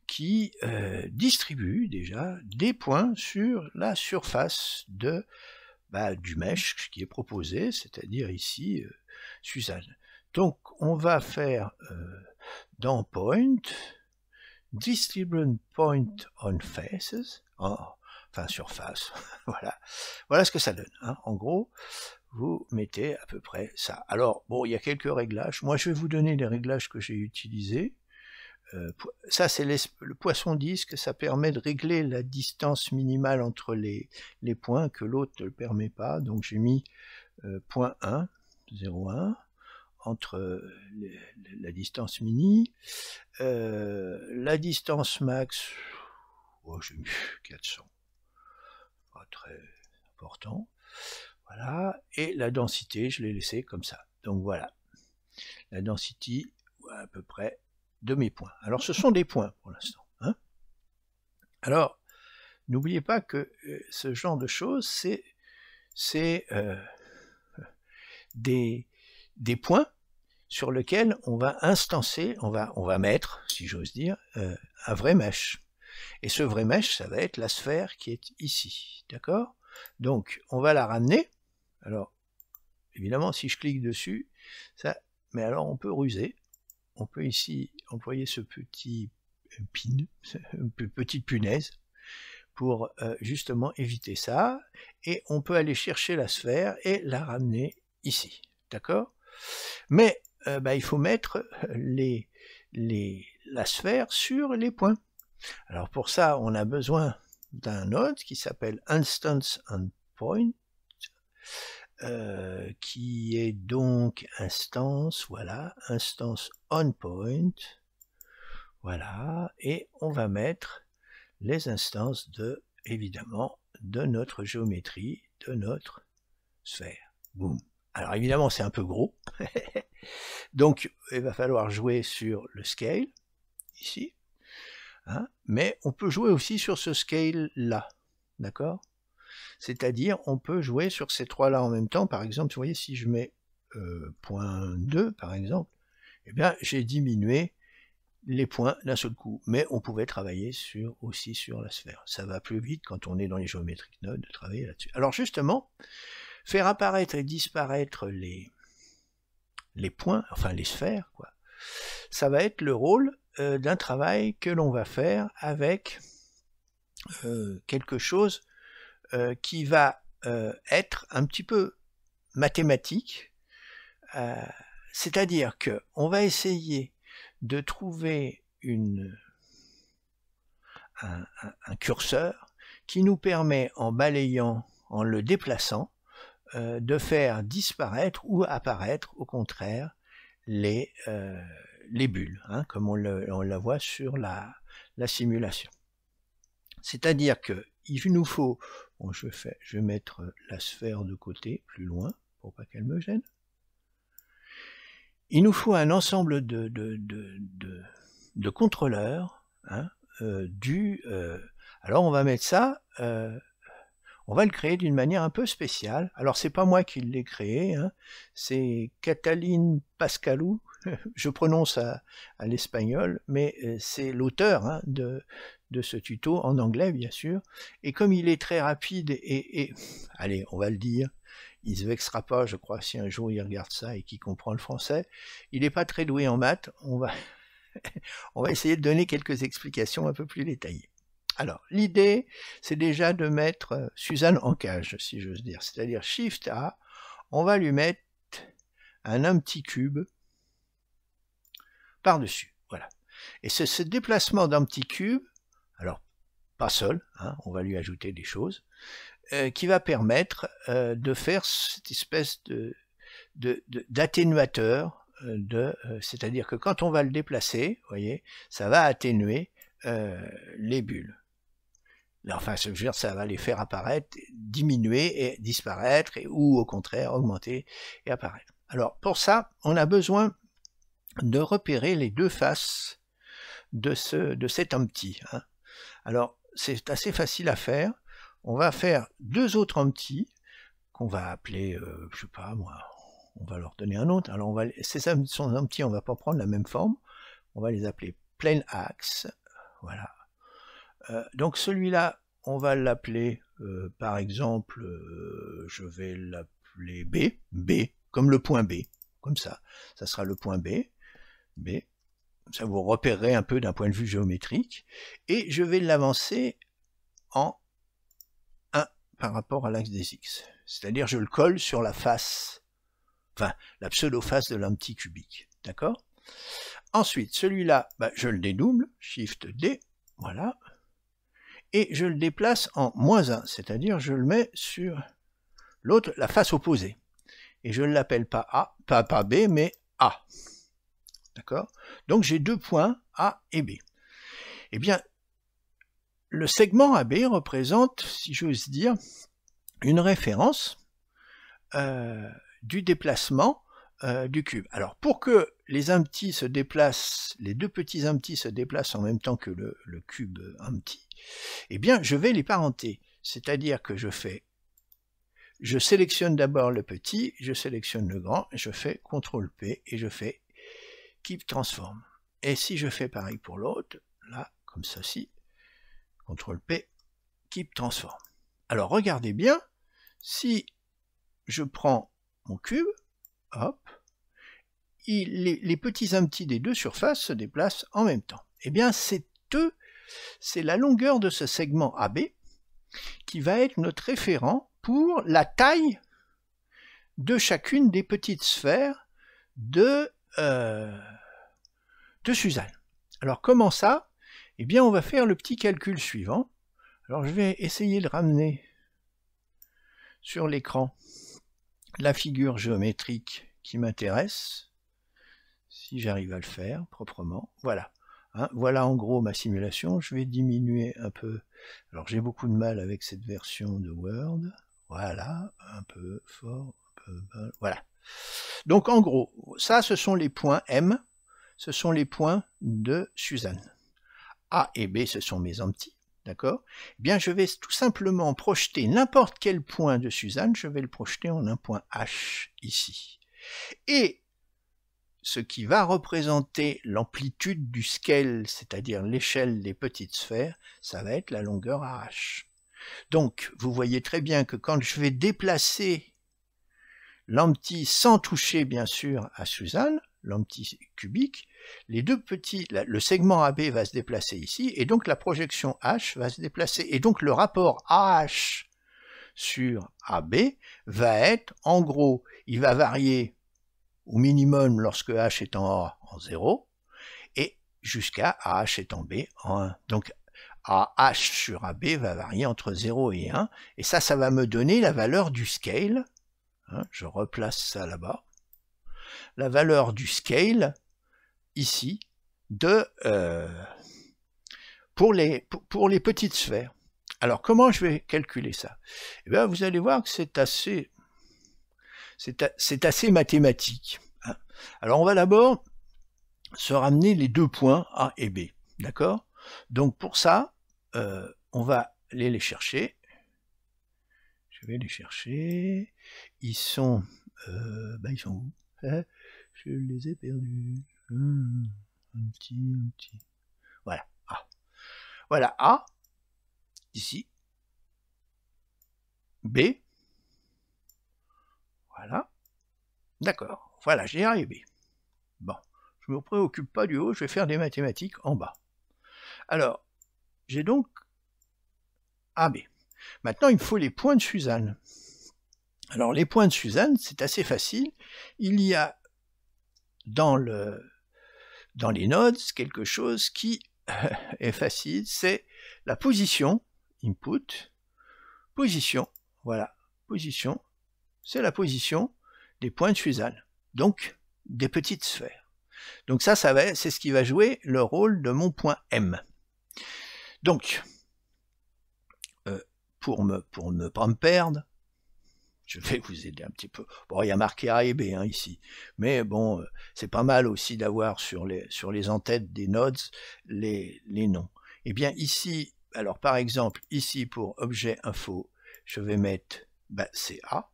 qui distribue déjà des points sur la surface du mesh qui est proposé, c'est-à-dire ici Suzanne. Donc, on va faire dans Point, Distribute Point on Faces, enfin surface, voilà ce que ça donne. Hein. En gros, vous mettez à peu près ça. Alors, bon, il y a quelques réglages. Moi, je vais vous donner les réglages que j'ai utilisés. Ça, c'est le poisson disque, ça permet de régler la distance minimale entre les points que l'autre ne le permet pas. Donc, j'ai mis point 1, 0,1, entre la distance mini. La distance max, j'ai mis 400. Pas très important. Voilà. Et la densité, je l'ai laissé comme ça. Donc voilà. La densité, à peu près, de mes points. Alors ce sont des points pour l'instant. Hein. Alors, n'oubliez pas que ce genre de choses, c'est des points sur lesquels on va instancer, on va mettre, si j'ose dire, un vrai mesh. Et ce vrai mesh, ça va être la sphère qui est ici. D'accord? Donc, on va la ramener. Alors, évidemment, si je clique dessus, ça, mais alors on peut ruser. On peut ici employer ce petit pin, petite punaise, pour justement éviter ça. Et on peut aller chercher la sphère et la ramener ici. D'accord? Mais il faut mettre la sphère sur les points. Alors pour ça, on a besoin d'un node qui s'appelle Instance on Point, qui est donc instance, voilà, instance on point, voilà, et on va mettre les instances évidemment, de notre géométrie, de notre sphère. Boum. Alors évidemment, c'est un peu gros, donc il va falloir jouer sur le scale, ici, hein, mais on peut jouer aussi sur ce scale-là, d'accord? C'est-à-dire, on peut jouer sur ces trois-là en même temps. Par exemple, vous voyez, si je mets point 2, par exemple, eh bien, j'ai diminué les points d'un seul coup. Mais on pouvait travailler aussi sur la sphère. Ça va plus vite quand on est dans les géométriques nodes de travailler là-dessus. Alors justement, faire apparaître et disparaître les points, enfin les sphères, quoi, ça va être le rôle d'un travail que l'on va faire avec quelque chose qui va être un petit peu mathématique, c'est-à-dire que on va essayer de trouver un curseur qui nous permet, en balayant, en le déplaçant, de faire disparaître ou apparaître, au contraire, les bulles, hein, comme on la voit sur la simulation. C'est-à-dire que il nous faut, bon, je vais mettre la sphère de côté, plus loin, pour pas qu'elle me gêne. Il nous faut un ensemble de contrôleurs, hein, alors on va mettre ça, on va le créer d'une manière un peu spéciale. Alors c'est pas moi qui l'ai créé, hein, c'est Catalin Pascalou, je prononce à l'espagnol, mais c'est l'auteur, hein, de ce tuto, en anglais bien sûr, et comme il est très rapide et allez, on va le dire, il se vexera pas, je crois, si un jour il regarde ça et qu'il comprend le français. Il n'est pas très doué en maths, on va essayer de donner quelques explications un peu plus détaillées. Alors, l'idée, c'est déjà de mettre Suzanne en cage, si j'ose dire, c'est-à-dire Shift A, on va lui mettre un petit cube par-dessus, voilà. Et c'est ce déplacement d'un petit cube, alors pas seul, hein, on va lui ajouter des choses, qui va permettre de faire cette espèce d'atténuateur, c'est-à-dire que quand on va le déplacer, vous voyez, ça va atténuer les bulles. Enfin, je veux dire, ça va les faire apparaître, diminuer et disparaître, ou au contraire augmenter et apparaître. Alors pour ça, on a besoin de repérer les deux faces de cet empty, hein. Alors c'est assez facile à faire. On va faire deux autres empty qu'on va appeler, je sais pas moi, on va leur donner un autre. Alors ces sont empty, on va pas prendre la même forme, on va les appeler plain axe, voilà. Donc celui-là, on va l'appeler, par exemple, je vais l'appeler B, comme le point B, comme ça sera le point B, ça vous repérerez un peu d'un point de vue géométrique, et je vais l'avancer en 1 par rapport à l'axe des X, c'est-à-dire je le colle sur la face, enfin la pseudo-face de l'empty cubique, d'accord? Ensuite, celui-là, je le dédouble, Shift D, voilà, et je le déplace en -1, c'est-à-dire je le mets sur l'autre, la face opposée, et je ne l'appelle pas A, pas B, mais A, d'accord? Donc j'ai deux points A et B. Eh bien, le segment AB représente, si j'ose dire, une référence du déplacement du cube. Alors pour que les empty se déplacent, les deux petits empty se déplacent en même temps que le cube empty, eh bien je vais les parenter, c'est-à-dire que je sélectionne d'abord le petit, je sélectionne le grand, je fais CTRL P et je fais Keep Transform. Et si je fais pareil pour l'autre, là, comme ceci, CTRL P, Keep Transform. Alors regardez bien, si je prends mon cube, hop, les petits empty des deux surfaces se déplacent en même temps. Eh bien c'est la longueur de ce segment AB qui va être notre référent pour la taille de chacune des petites sphères de Suzanne. Alors comment ça? Eh bien on va faire le petit calcul suivant. Alors je vais essayer de ramener sur l'écran la figure géométrique qui m'intéresse, si j'arrive à le faire proprement. Voilà. Hein, voilà en gros ma simulation. Je vais diminuer un peu. Alors j'ai beaucoup de mal avec cette version de Word. Voilà, un peu fort, un peu bas. Voilà. Donc en gros, ça ce sont les points M, ce sont les points de Suzanne. A et B, ce sont mes empty, d'accord? Eh bien je vais tout simplement projeter n'importe quel point de Suzanne, je vais le projeter en un point H ici. Et ce qui va représenter l'amplitude du scale, c'est-à-dire l'échelle des petites sphères, ça va être la longueur AH. Donc, vous voyez très bien que quand je vais déplacer l'empty sans toucher, bien sûr, à Suzanne, l'empty cubique, les deux petits, le segment AB va se déplacer ici, et donc la projection H va se déplacer. Et donc le rapport AH sur AB va être, en gros, il va varier au minimum lorsque H est en A en 0, et jusqu'à AH est en B en 1. Donc AH sur AB va varier entre 0 et 1, et ça va me donner la valeur du scale, hein, je replace ça là-bas, la valeur du scale, ici, pour les petites sphères. Alors, comment je vais calculer ça? Eh bien, vous allez voir que c'est assez mathématique. Hein. Alors, on va d'abord se ramener les deux points A et B. D'accord? Donc, pour ça, on va aller les chercher. Je vais les chercher. Ils sont où? Je les ai perdus. Un petit. Voilà. A. Voilà A. Ici. B. Voilà. D'accord. Voilà, j'ai A et B. Bon. Je ne me préoccupe pas du haut, je vais faire des mathématiques en bas. Alors, j'ai donc AB. Maintenant, il me faut les points de Suzanne. Alors, les points de Suzanne, c'est assez facile. Il y a dans les nodes quelque chose qui est facile, c'est la position, input, position, voilà, position, c'est la position des points de Suzanne, donc des petites sphères. Donc ça c'est ce qui va jouer le rôle de mon point M. Donc, pour ne pas me perdre, je vais vous aider un petit peu. Bon, il y a marqué A et B hein, ici, mais bon, c'est pas mal aussi d'avoir sur les en-têtes des nodes les noms. Eh bien ici, alors par exemple, ici pour objet info, je vais mettre c'est A,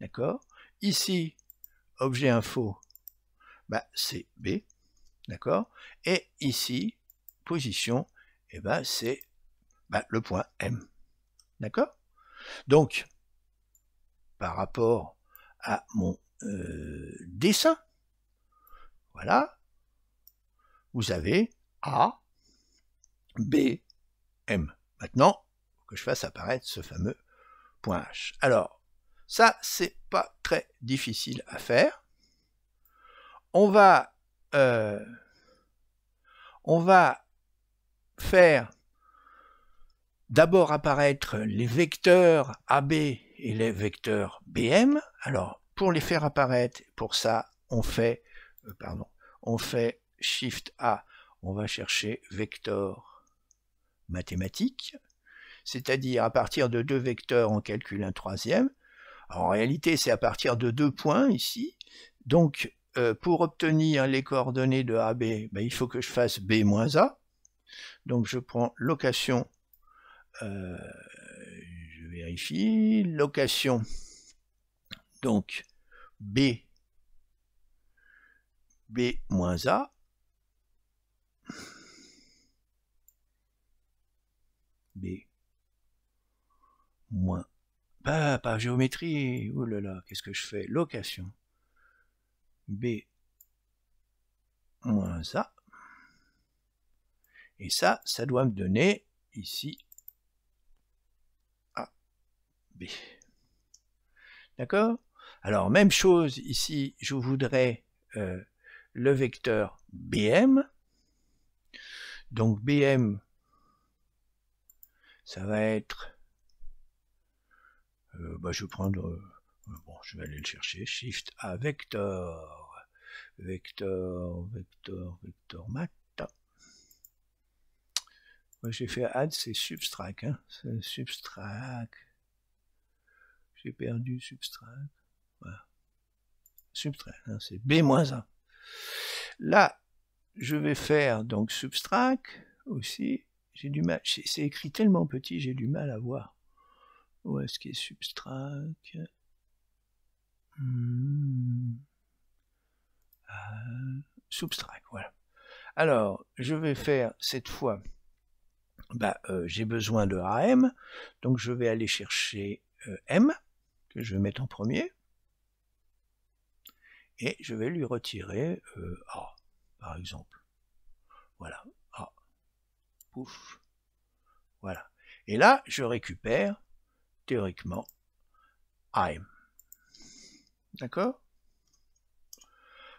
d'accord. Ici, objet info, c'est B, d'accord. Et ici, position, c'est le point M, d'accord. Donc, par rapport à mon dessin, voilà, vous avez A, B, M. Maintenant, il faut que je fasse apparaître ce fameux point H. Alors, ça, c'est pas très difficile à faire. On va faire d'abord apparaître les vecteurs AB et les vecteurs BM. Alors, pour les faire apparaître, pour ça, on fait Shift A, on va chercher vecteur mathématique, c'est-à-dire à partir de deux vecteurs, on calcule un troisième. Alors, en réalité, c'est à partir de 2 points ici. Donc, pour obtenir les coordonnées de AB, il faut que je fasse B moins A. Donc, je prends location, je vérifie, location, donc B moins A, B moins, pas géométrie, oh là là, qu'est-ce que je fais, location, B moins A, et ça doit me donner ici A, B. D'accord? Alors, même chose ici, je voudrais le vecteur BM. Donc, BM, ça va être... je vais prendre... je vais aller le chercher. Shift A, vecteur. Vecteur mat. Moi, j'ai fait add, c'est subtract. Hein. C'est subtract. J'ai perdu subtract. Voilà. Subtract, hein, c'est B-1. Là, je vais faire donc subtract aussi. J'ai du mal. C'est écrit tellement petit, j'ai du mal à voir. Où est-ce qu'il est subtract? Subtract, voilà. Alors, je vais faire cette fois, j'ai besoin de AM, donc je vais aller chercher M, que je vais mettre en premier, et je vais lui retirer A, par exemple. Voilà, A. Pouf. Voilà. Et là, je récupère, théoriquement, AM. D'accord?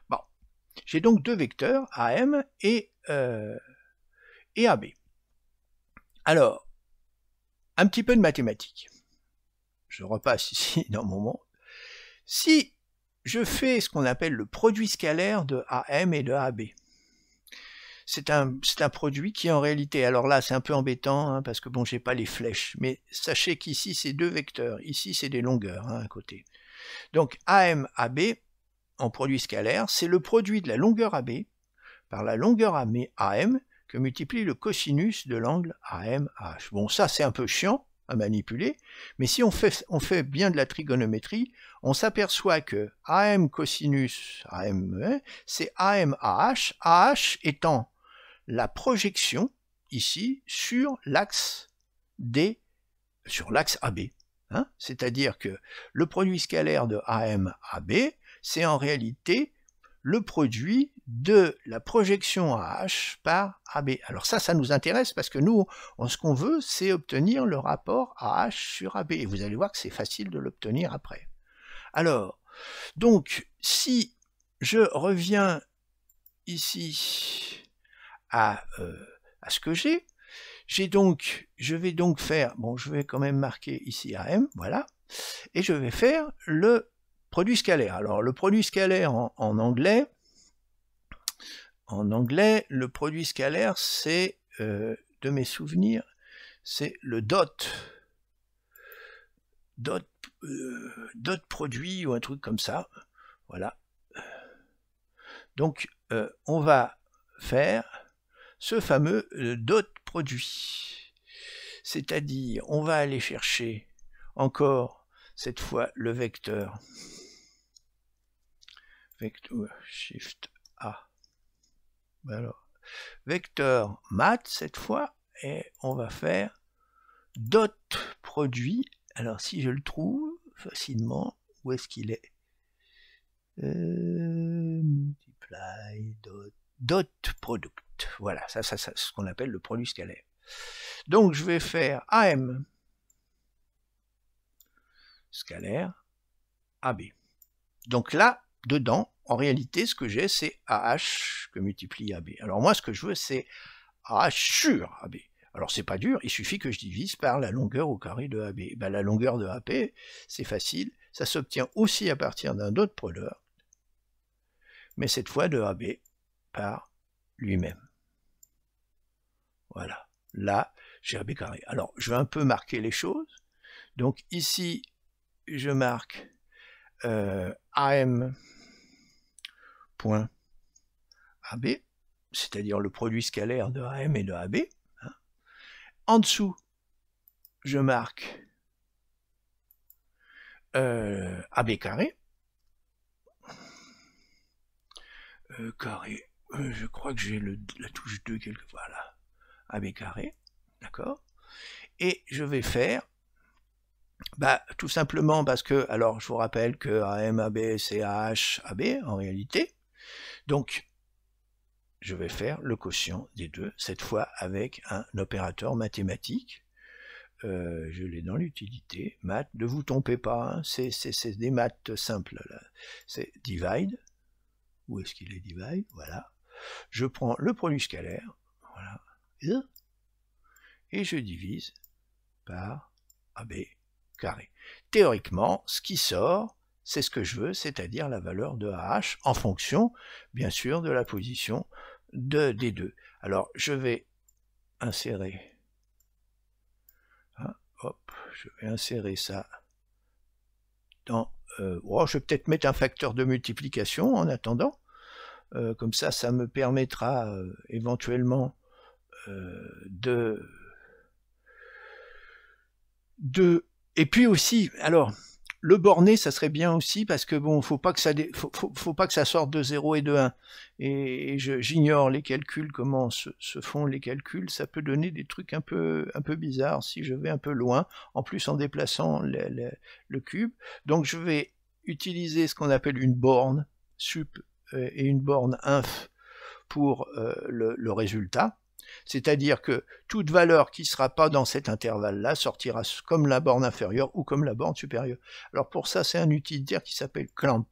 Bon. J'ai donc deux vecteurs, AM et AB. Alors, un petit peu de mathématiques. Je repasse ici dans mon monde. Si je fais ce qu'on appelle le produit scalaire de AM et de AB, c'est un produit qui en réalité, alors là c'est un peu embêtant hein, parce que bon j'ai pas les flèches, mais sachez qu'ici c'est deux vecteurs, ici c'est des longueurs hein, à côté. Donc AM AB en produit scalaire, c'est le produit de la longueur AB par la longueur AM que multiplie le cosinus de l'angle AMH. Bon ça c'est un peu chiant à manipuler, mais si on fait bien de la trigonométrie, on s'aperçoit que AM cosinus AM, c'est AMAH, AH étant la projection ici sur l'axe AB. Hein, c'est-à-dire que le produit scalaire de AMAB, c'est en réalité le produit de la projection AH par AB. Alors ça nous intéresse parce que nous, ce qu'on veut, c'est obtenir le rapport AH sur AB. Et vous allez voir que c'est facile de l'obtenir après. Alors, donc, si je reviens ici à ce que je vais donc faire, bon, je vais quand même marquer ici AM, voilà, et je vais faire le produit scalaire. Alors, le produit scalaire en anglais, le produit scalaire, c'est, de mes souvenirs, c'est le dot produit ou un truc comme ça. Voilà. Donc, on va faire ce fameux dot produit. C'est-à-dire, on va aller chercher encore, cette fois, le vecteur Shift A. Alors, vecteur math, cette fois, et on va faire dot produit. Alors, si je le trouve facilement, où est-ce qu'il est, multiply dot product. Voilà, ça c'est ce qu'on appelle le produit scalaire. Donc, je vais faire AM scalaire AB. Donc là, dedans, en réalité, ce que j'ai, c'est AH que multiplie AB. Alors moi, ce que je veux, c'est AH sur AB. Alors c'est pas dur, il suffit que je divise par la longueur au carré de AB. Ben, la longueur de AB, c'est facile, ça s'obtient aussi à partir d'un dot product, mais cette fois de AB par lui-même. Voilà, là, j'ai AB carré. Alors, je vais un peu marquer les choses. Donc ici, je marque AM point AB, c'est-à-dire le produit scalaire de AM et de AB. Hein. En dessous, je marque AB carré. Carré, je crois que j'ai la touche 2 quelque fois là. AB carré, d'accord. Et je vais faire, bah, tout simplement parce que, alors je vous rappelle que AMAB c'est AH AB en réalité. Donc, je vais faire le quotient des deux, cette fois avec un opérateur mathématique. Je l'ai dans l'utilité, math, ne vous trompez pas, hein, c'est des maths simples, là. C'est divide, où est-ce qu'il est divide, voilà. Je prends le produit scalaire, voilà, et je divise par AB carré. Théoriquement, ce qui sort, c'est ce que je veux, c'est-à-dire la valeur de AH en fonction, bien sûr, de la position des deux. Alors, je vais insérer, hein, hop, je vais insérer ça dans, je vais peut-être mettre un facteur de multiplication en attendant, comme ça, ça me permettra éventuellement et puis aussi, alors, le borné, ça serait bien aussi, parce que bon, faut pas que ça sorte de 0 et de 1. Et j'ignore les calculs, comment se font les calculs, ça peut donner des trucs un peu bizarres si je vais un peu loin, en plus en déplaçant le cube. Donc je vais utiliser ce qu'on appelle une borne sup et une borne inf pour le résultat. C'est-à-dire que toute valeur qui ne sera pas dans cet intervalle-là sortira comme la borne inférieure ou comme la borne supérieure. Alors pour ça, c'est un utilitaire qui s'appelle clamp.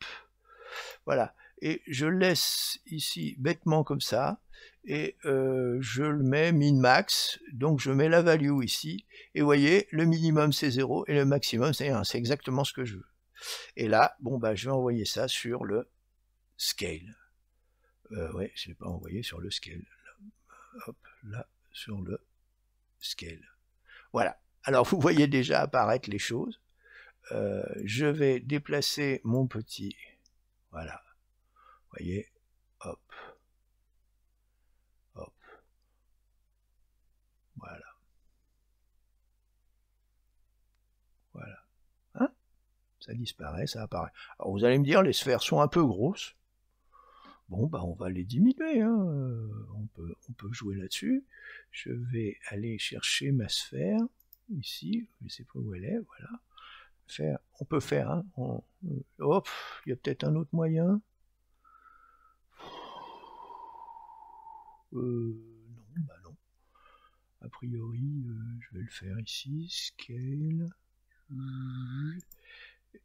Voilà. Et je laisse ici bêtement comme ça, et je le mets min-max, donc je mets la value ici, et vous voyez, le minimum c'est 0 et le maximum c'est 1, c'est exactement ce que je veux. Et là, bon bah je vais envoyer ça sur le scale. Ouais, je ne l'ai pas envoyé sur le scale. hop, là, sur le scale. Voilà. Alors, vous voyez déjà apparaître les choses. Je vais déplacer mon petit, voilà, vous voyez, hop, hop, voilà, voilà, hein, ça disparaît, ça apparaît. Alors vous allez me dire, les sphères sont un peu grosses. Bon, bah on va les diminuer, hein. On peut jouer là-dessus. Je vais aller chercher ma sphère, ici, je ne sais pas où elle est, voilà. On peut faire, hein, hop, il y a peut-être un autre moyen. Non, bah non. A priori, je vais le faire ici, scale.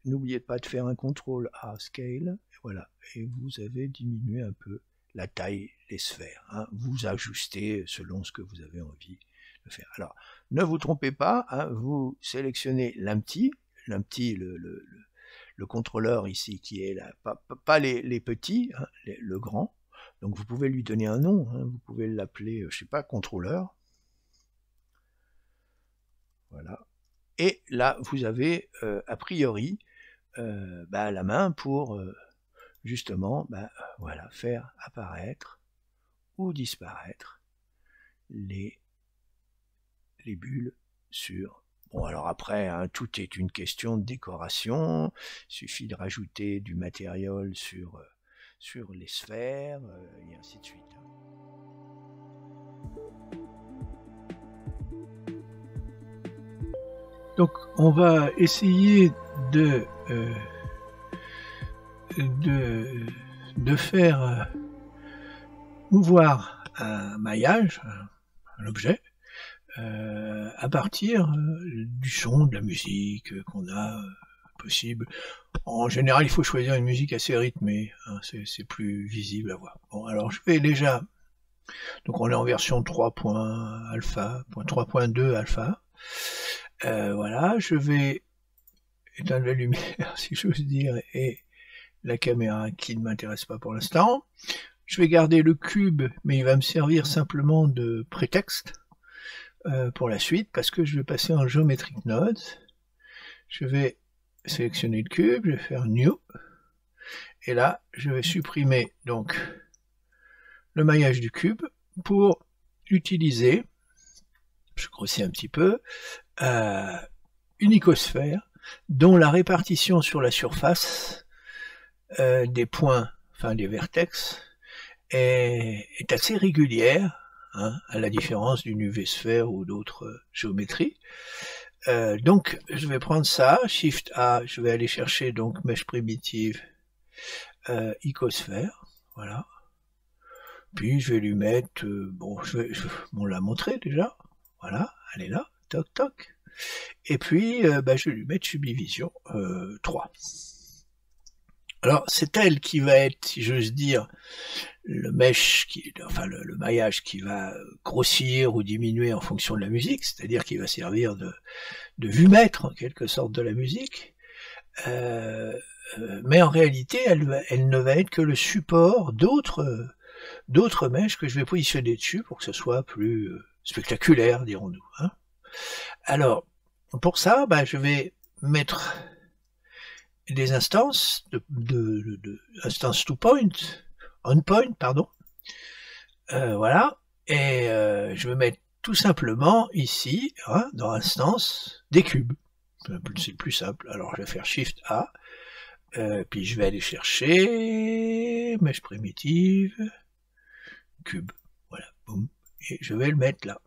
N'oubliez pas de faire un CTRL A, scale, et voilà. Et vous avez diminué un peu la taille des sphères, hein. Vous ajustez selon ce que vous avez envie de faire. Alors, ne vous trompez pas, hein, vous sélectionnez l'AMTI, le contrôleur ici qui est là, pas les petits, hein, le grand. Donc vous pouvez lui donner un nom, hein, vous pouvez l'appeler, je sais pas, contrôleur. Voilà. Et là, vous avez a priori la main pour justement voilà, faire apparaître ou disparaître les bulles sur... Bon, alors après, hein, tout est une question de décoration. Il suffit de rajouter du matériel sur les sphères, et ainsi de suite. Donc, on va essayer de faire mouvoir un maillage, un objet, à partir du son, de la musique qu'on a possible. En général, il faut choisir une musique assez rythmée, hein, c'est plus visible à voir. Bon, alors je vais déjà... Donc on est en version 3.2 alpha. Voilà, je vais éteindre la lumière, si j'ose dire, et la caméra qui ne m'intéresse pas pour l'instant. Je vais garder le cube, mais il va me servir simplement de prétexte pour la suite, parce que je vais passer en Geometric Nodes. Je vais sélectionner le cube, je vais faire New, et là, je vais supprimer donc le maillage du cube pour utiliser, je grossis un petit peu, une icosphère dont la répartition sur la surface des points, enfin des vertex, est assez régulière, hein, à la différence d'une UV-sphère ou d'autres géométries. Donc je vais prendre ça, Shift A, je vais aller chercher donc mèche primitive, icosphère, voilà. Puis je vais lui mettre, on l'a montré déjà, voilà, elle est là, toc toc. Et puis je vais lui mettre subdivision 3. Alors c'est elle qui va être, si j'ose dire, le maillage qui va grossir ou diminuer en fonction de la musique, c'est-à-dire qui va servir de vue-mètre en quelque sorte de la musique. Mais en réalité, elle ne va être que le support d'autres mèches que je vais positionner dessus pour que ce soit plus spectaculaire, dirons-nous, hein. Alors, pour ça, je vais mettre des instances instances on point, pardon. Voilà, et je vais mettre tout simplement ici, hein, dans instance, des cubes. C'est le plus simple. Alors je vais faire Shift A, puis je vais aller chercher mèche primitive, cube, voilà, boum, et je vais le mettre là,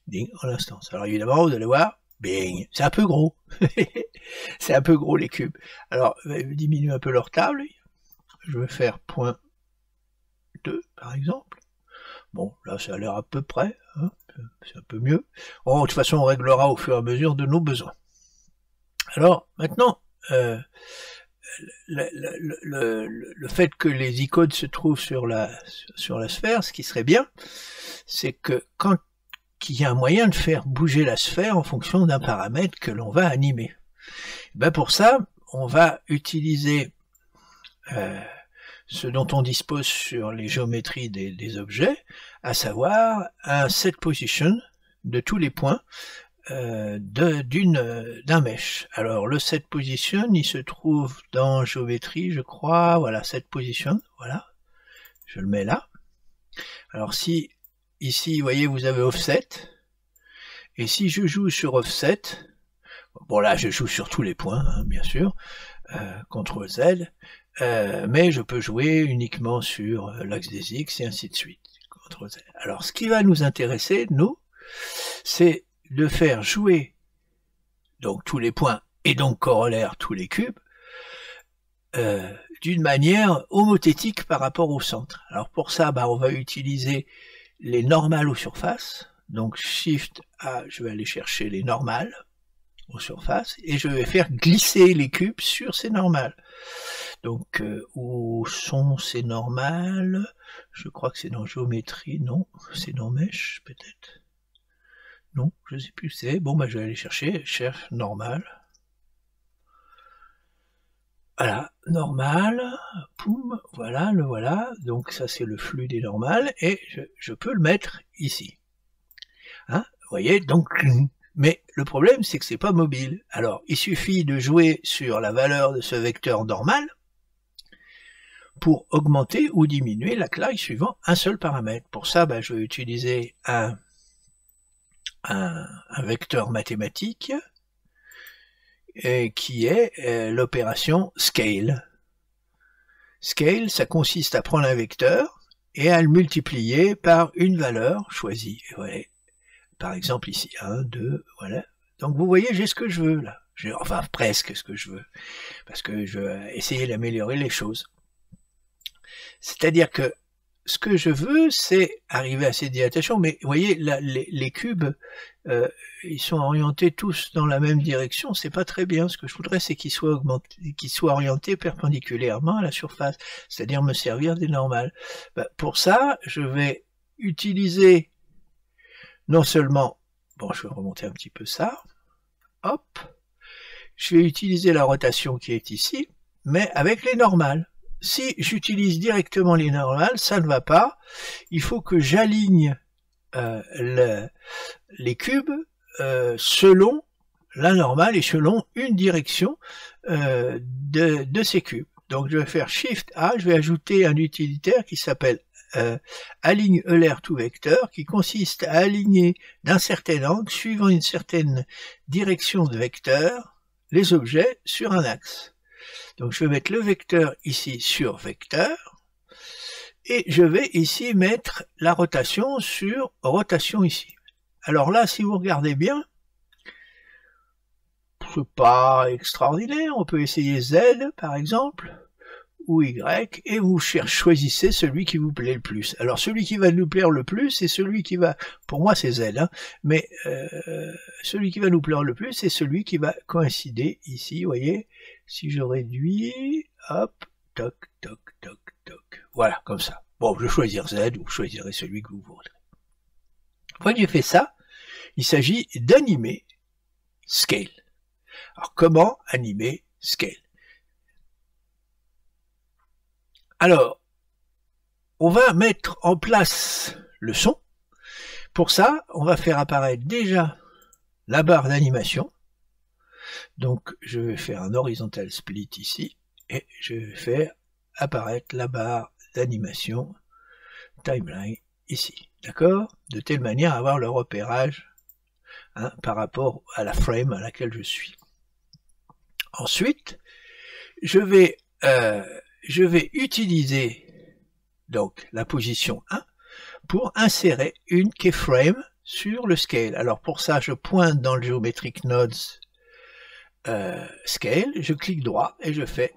ding, en instance. Alors évidemment, vous allez voir, bing, c'est un peu gros, c'est un peu gros les cubes. Alors, diminue un peu leur table, je vais faire point 2 par exemple. Bon, là ça a l'air à peu près, hein, c'est un peu mieux. Bon, de toute façon, on réglera au fur et à mesure de nos besoins. Alors, maintenant, le fait que les icônes se trouvent sur la sphère, ce qui serait bien, c'est que quand il y a un moyen de faire bouger la sphère en fonction d'un paramètre que l'on va animer. Pour ça, on va utiliser ce dont on dispose sur les géométries des objets, à savoir un set position de tous les points d'un mesh. Alors le set position, il se trouve dans géométrie, je crois, voilà, set position, voilà, je le mets là. Alors si, ici, vous voyez, vous avez offset, et si je joue sur offset, bon là je joue sur tous les points, hein, bien sûr, CTRL Z, mais je peux jouer uniquement sur l'axe des X et ainsi de suite, CTRL Z. Alors ce qui va nous intéresser, nous, c'est de faire jouer donc tous les points et donc corollaire tous les cubes d'une manière homothétique par rapport au centre. Alors pour ça, on va utiliser les normales aux surfaces. Donc Shift A, je vais aller chercher les normales aux surfaces et je vais faire glisser les cubes sur ces normales. Donc où sont ces normales? Je crois que c'est dans géométrie, non, c'est dans mesh peut-être. Non, je ne sais plus c'est. Bon, je vais aller chercher, cherche normal. Voilà, normal, poum, voilà, le voilà. Donc ça c'est le flux des normales et je peux le mettre ici. Hein, vous voyez, donc, mais le problème c'est que c'est pas mobile. Alors, il suffit de jouer sur la valeur de ce vecteur normal pour augmenter ou diminuer la classe suivant un seul paramètre. Pour ça, je vais utiliser un vecteur mathématique qui est l'opération scale. Scale, ça consiste à prendre un vecteur et à le multiplier par une valeur choisie. Et voilà. Par exemple ici, 1, 2, voilà. Donc vous voyez, j'ai ce que je veux là. Enfin presque ce que je veux. Parce que je vais essayer d'améliorer les choses. C'est-à-dire que ce que je veux, c'est arriver à cette dilatation, mais vous voyez, là, les cubes, ils sont orientés tous dans la même direction, c'est pas très bien. Ce que je voudrais, c'est qu'ils soient orientés perpendiculairement à la surface, c'est-à-dire me servir des normales. Pour ça, je vais utiliser non seulement, bon, je vais remonter un petit peu ça, hop, je vais utiliser la rotation qui est ici, mais avec les normales. Si j'utilise directement les normales, ça ne va pas. Il faut que j'aligne les cubes selon la normale et selon une direction de ces cubes. Donc je vais faire Shift A, je vais ajouter un utilitaire qui s'appelle Aligne Euler to Vector, qui consiste à aligner d'un certain angle, suivant une certaine direction de vecteur, les objets sur un axe. Donc je vais mettre le vecteur ici sur vecteur, et je vais ici mettre la rotation sur rotation ici. Alors là, si vous regardez bien, c'est pas extraordinaire, on peut essayer Z par exemple, ou Y, et vous choisissez celui qui vous plaît le plus. Alors celui qui va nous plaire le plus, c'est celui qui va, pour moi c'est Z, hein, mais celui qui va nous plaire le plus, c'est celui qui va coïncider ici, vous voyez. Si je réduis, hop, toc, toc, toc, toc. Voilà, comme ça. Bon, je vais choisir Z, ou vous choisirez celui que vous voudrez. Une fois que j'ai fait ça, il s'agit d'animer Scale. Alors, comment animer Scale? Alors, on va mettre en place le son. Pour ça, on va faire apparaître déjà la barre d'animation. Donc je vais faire un horizontal split ici et je vais faire apparaître la barre d'animation timeline ici, d'accord? De telle manière à avoir le repérage par rapport à la frame à laquelle je suis. Ensuite, je vais utiliser donc la position 1 pour insérer une keyframe sur le scale. Alors pour ça, je pointe dans le Geometric Nodes Scale, je clique droit et je fais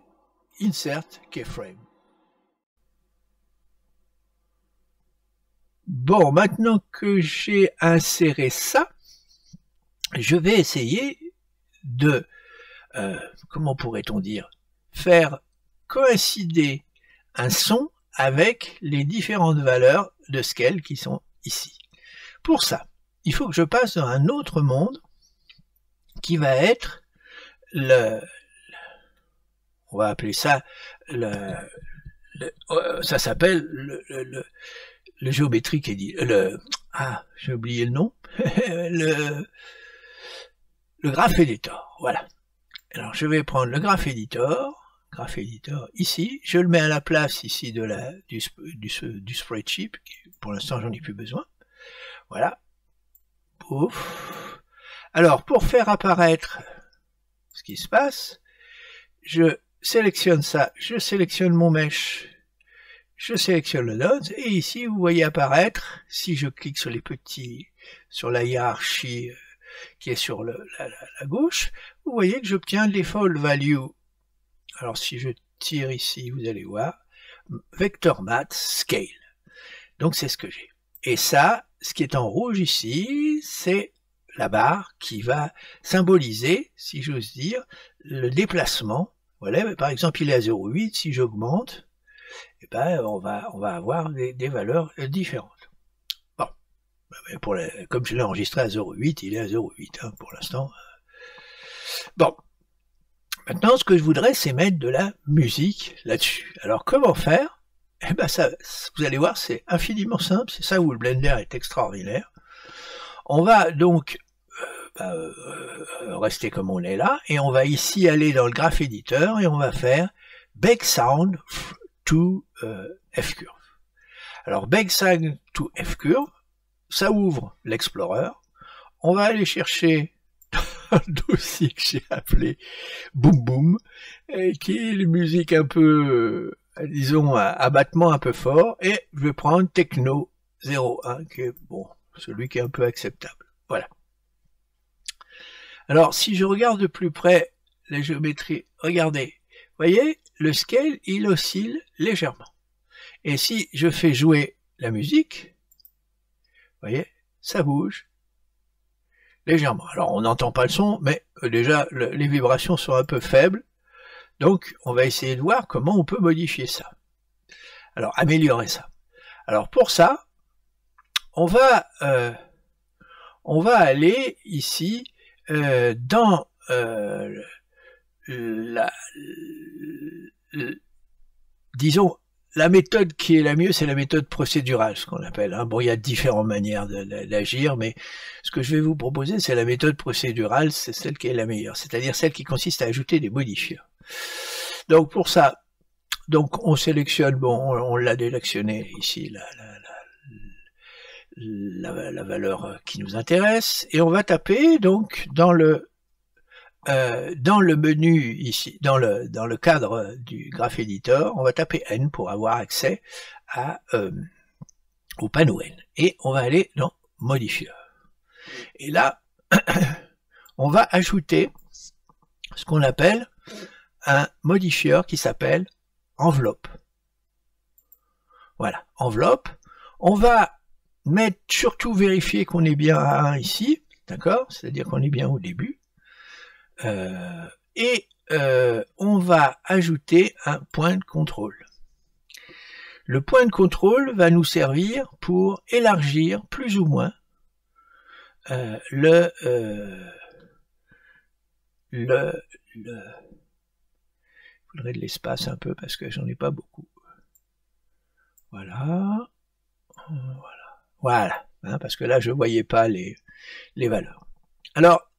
Insert Keyframe. Bon, maintenant que j'ai inséré ça, je vais essayer de, comment pourrait-on dire, faire coïncider un son avec les différentes valeurs de scale qui sont ici. Pour ça, il faut que je passe dans un autre monde qui va être on va appeler ça le ça s'appelle le géométrique j'ai oublié le nom, le graph editor, voilà. Alors je vais prendre le graph editor ici, je le mets à la place ici du spreadsheet, pour l'instant j'en ai plus besoin, voilà. Pouf. Alors pour faire apparaître ce qui se passe, je sélectionne ça, je sélectionne mon mesh, je sélectionne le node, et ici vous voyez apparaître, si je clique sur la hiérarchie qui est sur la gauche, vous voyez que j'obtiens le default value. Alors si je tire ici, vous allez voir, vector math scale. Donc c'est ce que j'ai. Et ça, ce qui est en rouge ici, c'est la barre qui va symboliser, si j'ose dire, le déplacement. Voilà, par exemple, il est à 0,8, si j'augmente, eh ben, on va avoir des valeurs différentes. Bon, comme je l'ai enregistré à 0,8, il est à 0,8 hein, pour l'instant. Bon, maintenant, ce que je voudrais, c'est mettre de la musique là-dessus. Alors, comment faire? Eh ben, ça, vous allez voir, c'est infiniment simple. C'est ça où le Blender est extraordinaire. On va donc rester comme on est là, et on va ici aller dans le graph editor, et on va faire Bake Sound to F-Curve. Alors, Bake Sound to F-Curve, ça ouvre l'Explorer. On va aller chercher un dossier que j'ai appelé Boom Boom, qui est une musique un peu, disons, à battement un peu fort, et je vais prendre Techno 01, qui est, bon, celui qui est un peu acceptable. Voilà. Alors, si je regarde de plus près la géométrie, regardez, vous voyez, le scale, il oscille légèrement. Et si je fais jouer la musique, vous voyez, ça bouge légèrement. Alors, on n'entend pas le son, mais déjà, les vibrations sont un peu faibles. Donc, on va essayer de voir comment on peut modifier ça. Alors, améliorer ça. Alors, pour ça, on va aller ici dans disons, la méthode qui est la mieux, c'est la méthode procédurale, ce qu'on appelle. Hein. Bon, il y a différentes manières d'agir, mais ce que je vais vous proposer, c'est la méthode procédurale, c'est celle qui est la meilleure, c'est-à-dire celle qui consiste à ajouter des modifieurs. Donc pour ça, donc on sélectionne, bon, on l'a sélectionné ici, la valeur qui nous intéresse, et on va taper donc dans le menu ici, dans le cadre du graph editor, on va taper N pour avoir accès au panneau N. Et on va aller dans modifieur. Et là, on va ajouter ce qu'on appelle un modifieur qui s'appelle enveloppe. Voilà, enveloppe. On va surtout vérifier qu'on est bien à 1 ici, d'accord? C'est-à-dire qu'on est bien au début. On va ajouter un point de contrôle. Le point de contrôle va nous servir pour élargir plus ou moins il faudrait de l'espace un peu parce que j'en ai pas beaucoup. Voilà. Voilà. Hein, parce que là, je voyais pas les valeurs. Alors,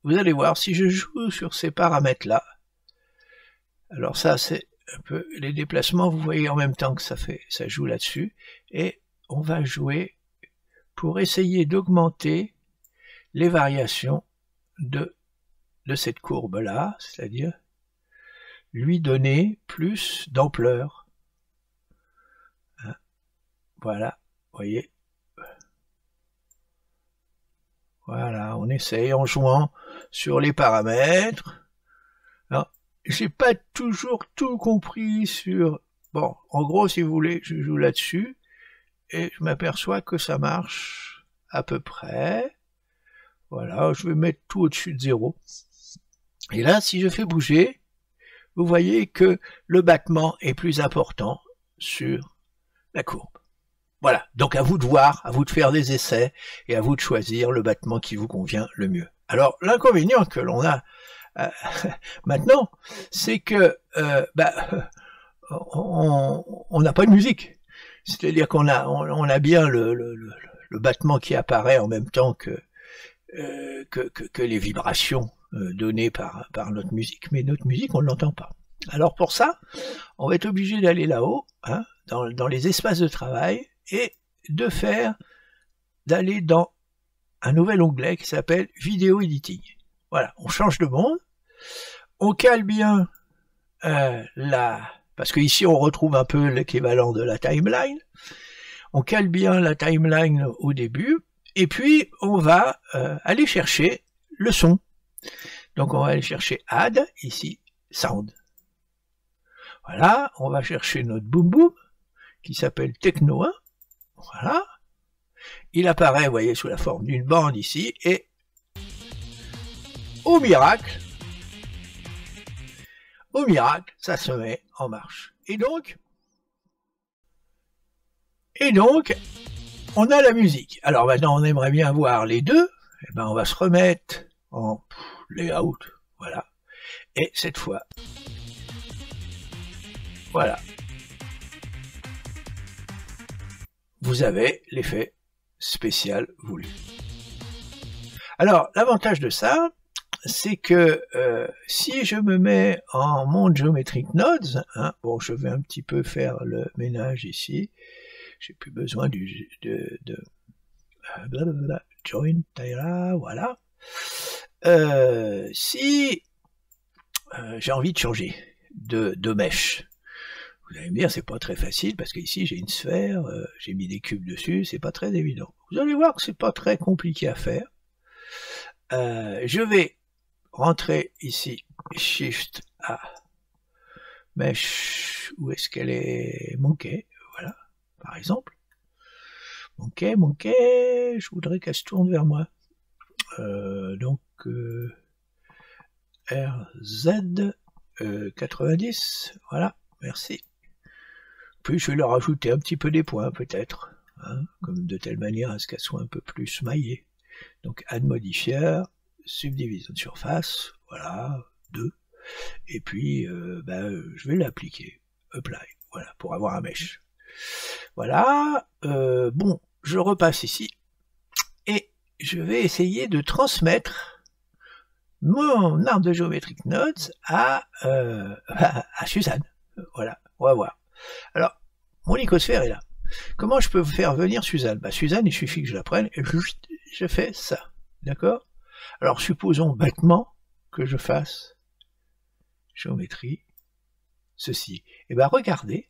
vous allez voir, si je joue sur ces paramètres-là, alors ça, c'est un peu les déplacements, vous voyez en même temps que ça joue là-dessus, et on va jouer pour essayer d'augmenter les variations de cette courbe-là, c'est-à-dire lui donner plus d'ampleur. Hein, voilà, vous voyez. Voilà, on essaye en jouant sur les paramètres. Alors, j'ai pas toujours tout compris sur... Bon, en gros, si vous voulez, je joue là-dessus, et je m'aperçois que ça marche à peu près. Voilà, je vais mettre tout au-dessus de 0. Et là, si je fais bouger, vous voyez que le battement est plus important sur la courbe. Voilà, donc à vous de voir, à vous de faire des essais, et à vous de choisir le battement qui vous convient le mieux. Alors, l'inconvénient que l'on a maintenant, c'est que on n'a pas de musique. C'est-à-dire qu'on a bien le battement qui apparaît en même temps que les vibrations données par notre musique, mais notre musique, on ne l'entend pas. Alors pour ça, on va être obligé d'aller là-haut, hein, dans les espaces de travail, et d'aller dans un nouvel onglet qui s'appelle Vidéo Editing. Voilà, on change de monde, on cale bien parce qu'ici on retrouve un peu l'équivalent de la timeline, on cale bien la timeline au début, et puis on va aller chercher le son. Donc on va aller chercher Add, ici, Sound. Voilà, on va chercher notre boom boom, qui s'appelle Techno 1. Voilà. Il apparaît, vous voyez, sous la forme d'une bande ici, et au miracle, ça se met en marche. Et donc, on a la musique. Alors maintenant, on aimerait bien voir les deux. Eh ben, on va se remettre en layout. Voilà. Et cette fois, voilà. Vous avez l'effet spécial voulu. Alors, l'avantage de ça, c'est que si je me mets en Mount Geometric Nodes, hein, bon, je vais un petit peu faire le ménage ici, j'ai plus besoin blablabla, join, là, voilà. Si j'ai envie de changer de mèche, vous allez me dire, c'est pas très facile, parce qu'ici j'ai une sphère, j'ai mis des cubes dessus, c'est pas très évident. Vous allez voir que c'est pas très compliqué à faire. Je vais rentrer ici, Shift A, Mesh, où est-ce qu'elle est? Monkey, voilà, par exemple. Monkey, je voudrais qu'elle se tourne vers moi. Donc, RZ 90, voilà, merci. Puis je vais leur ajouter un petit peu des points, peut-être, hein, comme de telle manière à ce qu'elle soit un peu plus maillée. Donc, add modifier, subdivision de surface, voilà, 2. Et puis, je vais l'appliquer, apply, voilà, pour avoir un mesh. Voilà, bon, je repasse ici, et je vais essayer de transmettre mon arbre de Geometric Nodes à Suzanne. Voilà, on va voir. Alors, mon icosphère est là. Comment je peux faire venir Suzanne? Suzanne, il suffit que je la prenne, et je fais ça, d'accord? Alors, supposons bêtement que je fasse géométrie, ceci. Et regardez,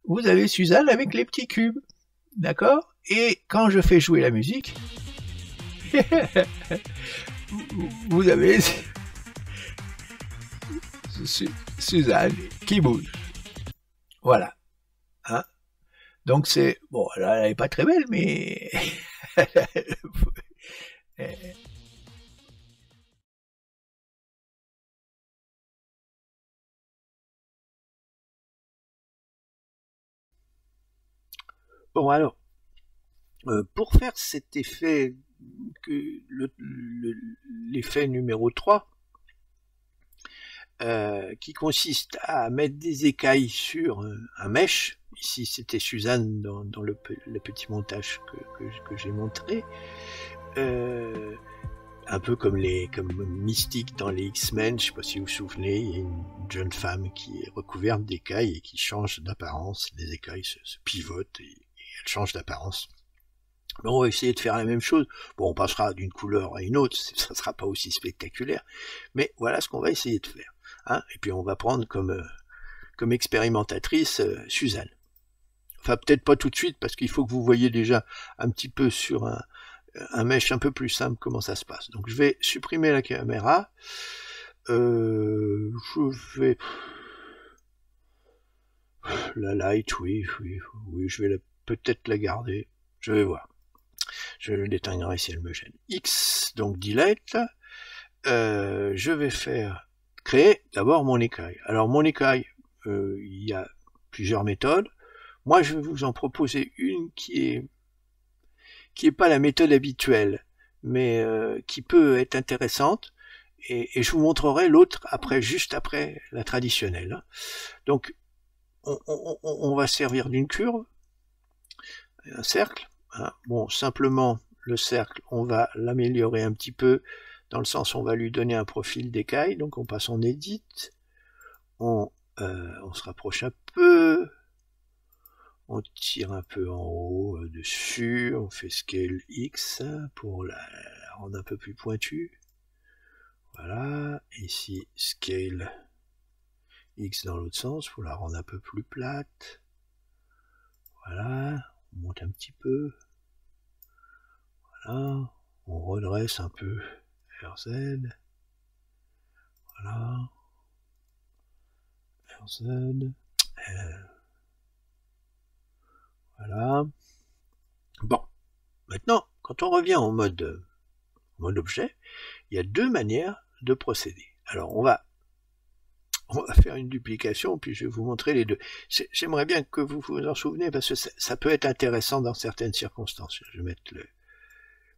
vous avez Suzanne avec les petits cubes, d'accord? Et quand je fais jouer la musique, vous avez Suzanne qui bouge. Voilà. Hein? Donc c'est... Bon, elle n'est pas très belle, mais... Bon, alors, pour faire cet effet, l'effet numéro 3, qui consiste à mettre des écailles sur un mesh, ici c'était Suzanne dans le petit montage que j'ai montré, un peu comme Mystique dans les X-Men, je sais pas si vous vous souvenez, il y a une jeune femme qui est recouverte d'écailles et qui change d'apparence, les écailles se pivotent et elle change d'apparence. Mais on va essayer de faire la même chose. Bon, on passera d'une couleur à une autre, ça sera pas aussi spectaculaire, mais voilà ce qu'on va essayer de faire. Hein, et puis on va prendre comme expérimentatrice Suzanne. Enfin, peut-être pas tout de suite, parce qu'il faut que vous voyez déjà un petit peu sur un mesh un peu plus simple comment ça se passe. Donc je vais supprimer la caméra. Je vais... La light, oui, je vais peut-être la garder. Je vais voir. Je l'éteindrai si elle me gêne. X, donc delete. Je vais créer d'abord mon écaille. Alors mon écaille, il y a plusieurs méthodes. Moi, je vais vous en proposer une qui est pas la méthode habituelle, mais qui peut être intéressante. et je vous montrerai l'autre après, juste après la traditionnelle. Hein. Donc, on va servir d'une curve, un cercle. Hein. Bon, simplement, le cercle, on va l'améliorer un petit peu, dans le sens où on va lui donner un profil d'écaille. Donc, on passe en Edit, on se rapproche un peu, on tire un peu en haut, dessus, on fait Scale X pour la rendre un peu plus pointue. Voilà, ici Scale X dans l'autre sens pour la rendre un peu plus plate. Voilà, on monte un petit peu. Voilà, on redresse un peu RZ. Voilà, RZ. Voilà. Bon, maintenant, quand on revient en mode objet, il y a deux manières de procéder. Alors, on va faire une duplication, puis je vais vous montrer les deux. J'aimerais bien que vous vous en souvenez, parce que ça peut être intéressant dans certaines circonstances. Je vais mettre le...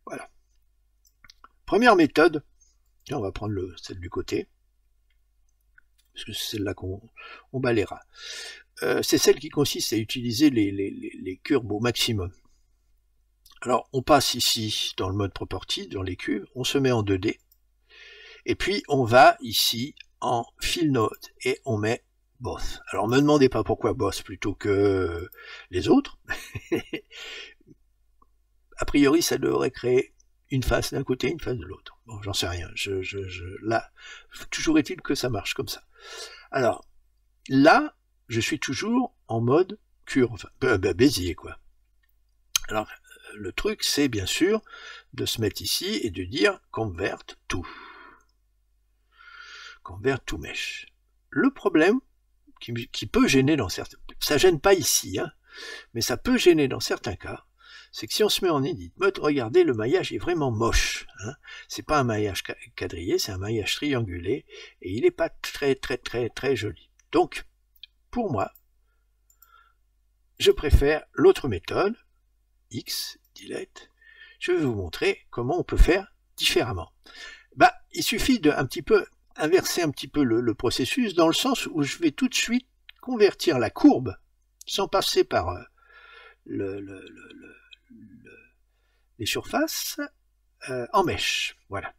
Voilà. Première méthode, on va prendre celle du côté, parce que c'est celle-là qu'on balayera. C'est celle qui consiste à utiliser les courbes au maximum. Alors, on passe ici dans le mode Property, dans les cubes, on se met en 2D, et puis on va ici en Fill Node, et on met Both. Alors, ne me demandez pas pourquoi Both plutôt que les autres. A priori, ça devrait créer une face d'un côté, une face de l'autre. Bon, j'en sais rien. Là, toujours est-il que ça marche comme ça. Alors, là, je suis toujours en mode curve, Bézier, quoi. Alors, le truc, c'est bien sûr de se mettre ici et de dire Convert to. Convert to mesh. Le problème qui peut gêner dans certains... Ça gêne pas ici, hein, mais ça peut gêner dans certains cas, c'est que si on se met en Edit Mode, regardez, le maillage est vraiment moche. Hein. C'est pas un maillage quadrillé, c'est un maillage triangulé, et il n'est pas très joli. Donc, pour moi, je préfère l'autre méthode, X, delete. Je vais vous montrer comment on peut faire différemment. Bah, il suffit de un petit peu inverser un petit peu le processus, dans le sens où je vais tout de suite convertir la courbe, sans passer par les surfaces, en mèche. Voilà.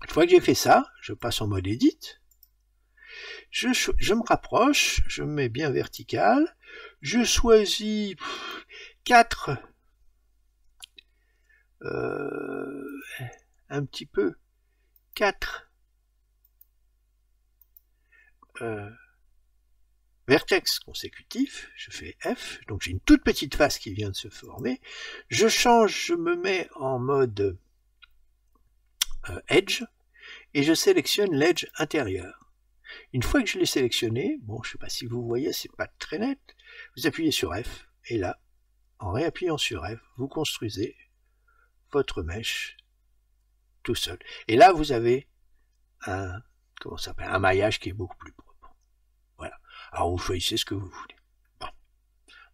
Une fois que j'ai fait ça, je passe en mode Edit. Je me rapproche, je me mets bien vertical. Je choisis 4, un petit peu, 4 vertex consécutifs, je fais F, donc j'ai une toute petite face qui vient de se former, je change, je me mets en mode Edge, et je sélectionne l'Edge intérieur. Une fois que je l'ai sélectionné, bon, je ne sais pas si vous voyez, c'est pas très net, vous appuyez sur F, et là, en réappuyant sur F, vous construisez votre mèche tout seul. Et là, vous avez un maillage qui est beaucoup plus propre. Voilà. Alors, vous choisissez ce que vous voulez. Bon.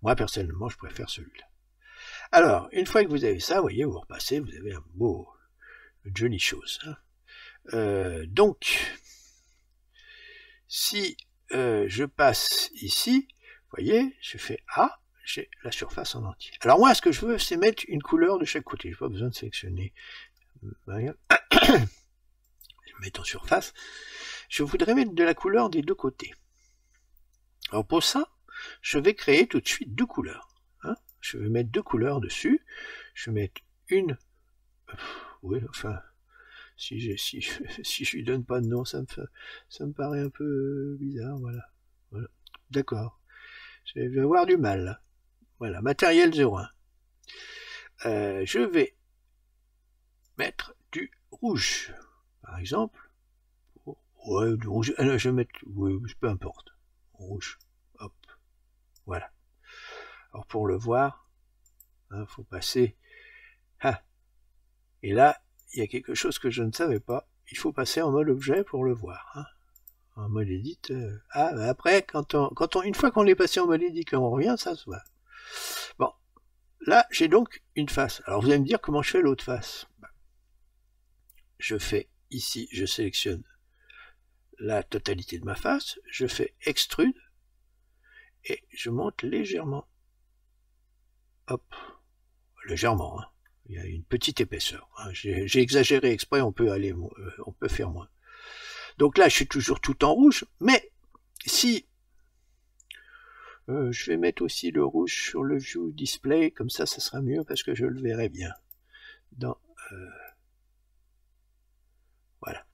Moi, personnellement, je préfère celui-là. Alors, une fois que vous avez ça, vous voyez, vous repassez, vous avez une jolie chose. Hein. Donc, si je passe ici, vous voyez, je fais A, j'ai la surface en entier. Alors moi, ce que je veux, c'est mettre une couleur de chaque côté. Je n'ai pas besoin de sélectionner. Je vais mettre en surface. Je voudrais mettre de la couleur des deux côtés. Alors pour ça, je vais créer tout de suite deux couleurs. Hein. Je vais mettre deux couleurs dessus. Je vais mettre une... oui, enfin... Si je lui donne pas de nom, ça me paraît un peu bizarre, voilà. D'accord. Je vais avoir du mal, là. Voilà, matériel 01. Je vais mettre du rouge, par exemple. Ouais, du rouge. Je vais mettre, ouais, peu importe. Rouge. Hop. Voilà. Alors pour le voir, hein, faut passer. Ah. Et là, il y a quelque chose que je ne savais pas. Il faut passer en mode objet pour le voir. Hein. En mode edit. Après, une fois qu'on est passé en mode edit, quand on revient, ça se voit. Bon. Là, j'ai donc une face. Alors vous allez me dire comment je fais l'autre face. Je fais ici, je sélectionne la totalité de ma face, je fais extrude, et je monte légèrement. Hop, légèrement, hein. Il y a une petite épaisseur. Hein. J'ai exagéré exprès, on peut faire moins. Donc là, je suis toujours tout en rouge, mais si je vais mettre aussi le rouge sur le View Display, comme ça sera mieux parce que je le verrai bien. Voilà,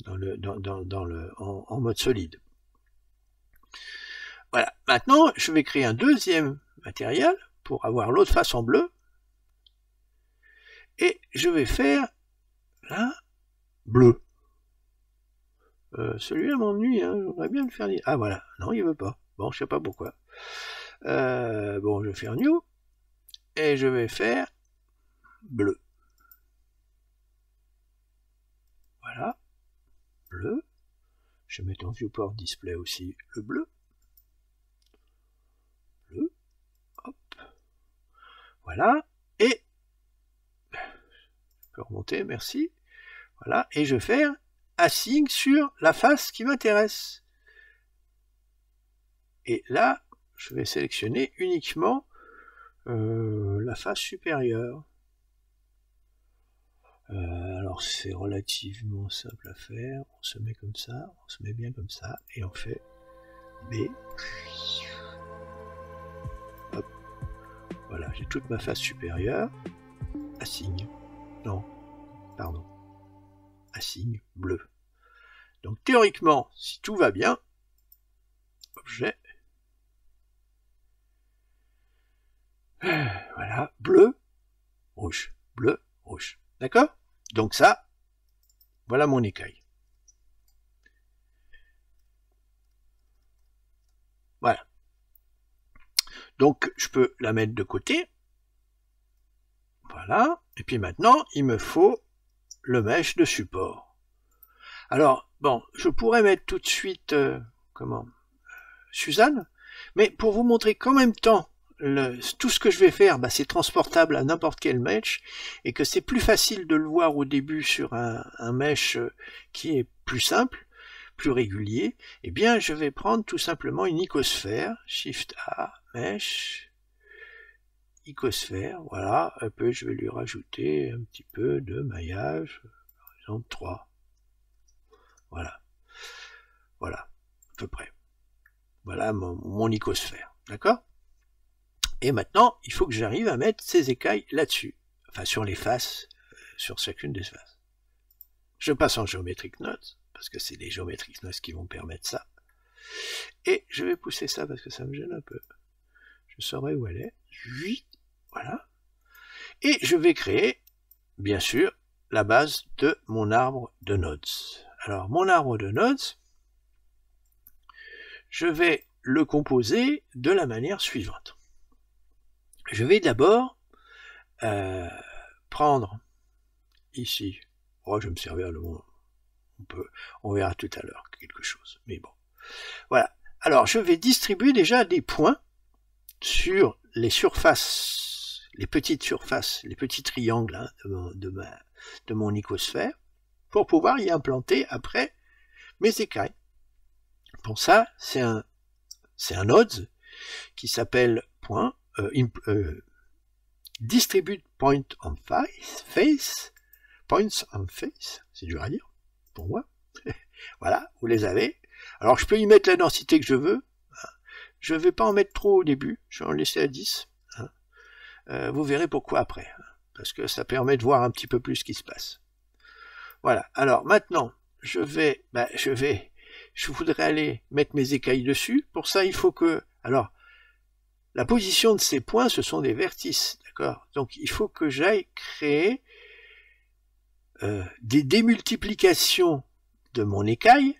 en mode solide. Voilà. Maintenant, je vais créer un deuxième matériel pour avoir l'autre face en bleu. Et je vais faire là bleu. Celui-là m'ennuie, hein, j'aimerais bien le faire. Ah voilà, non, il veut pas. Bon, je sais pas pourquoi. Bon, je vais faire new et je vais faire bleu. Voilà, bleu. Je vais mettre en viewport display aussi le bleu. Bleu. Hop. Voilà. Et je peux remonter, merci. Voilà. Et je vais faire assign sur la face qui m'intéresse. Et là, je vais sélectionner uniquement la face supérieure. Alors c'est relativement simple à faire. On se met comme ça, on se met bien comme ça, et on fait B. Hop. Voilà, j'ai toute ma face supérieure. Assign. Non, pardon. Assign bleu. Donc théoriquement, si tout va bien, objet. Voilà, bleu, rouge, bleu, rouge. D'accord? Donc ça, voilà mon écaille. Voilà. Donc je peux la mettre de côté. Voilà. Et puis maintenant, il me faut le mesh de support. Alors, bon, je pourrais mettre tout de suite, Suzanne, mais pour vous montrer qu'en même temps, tout ce que je vais faire, c'est transportable à n'importe quel mesh, et que c'est plus facile de le voir au début sur un mesh qui est plus simple, plus régulier, eh bien je vais prendre tout simplement une icosphère, Shift A, mesh, icosphère, voilà, un peu, je vais lui rajouter un petit peu de maillage, par exemple 3. Voilà, voilà, à peu près. Voilà mon icosphère, d'accord? Et maintenant, il faut que j'arrive à mettre ces écailles là-dessus, enfin sur les faces, sur chacune des faces. Je passe en Geometric Nodes, parce que c'est les Geometric Nodes qui vont permettre ça. Et je vais pousser ça parce que ça me gêne un peu. Je saurai où elle est. Voilà. Et je vais créer, bien sûr, la base de mon arbre de nodes. Alors, mon arbre de nodes, je vais le composer de la manière suivante. Je vais d'abord prendre ici, je vais me servir le mot, on verra tout à l'heure quelque chose, mais bon. Voilà. Alors, je vais distribuer déjà des points sur les surfaces, les petites surfaces, les petits triangles hein, de mon icosphère, pour pouvoir y implanter après mes écailles. Pour ça, c'est un nodes qui s'appelle point distribute point on face, points on face, c'est dur à dire pour moi. Voilà, vous les avez. Alors je peux y mettre la densité que je veux. Je ne vais pas en mettre trop au début, je vais en laisser à 10. Vous verrez pourquoi après, parce que ça permet de voir un petit peu plus ce qui se passe. Voilà, alors maintenant, je voudrais aller mettre mes écailles dessus. Pour ça, il faut que... Alors, la position de ces points, ce sont des vertices, d'accord? Donc, il faut que j'aille créer des démultiplications de mon écaille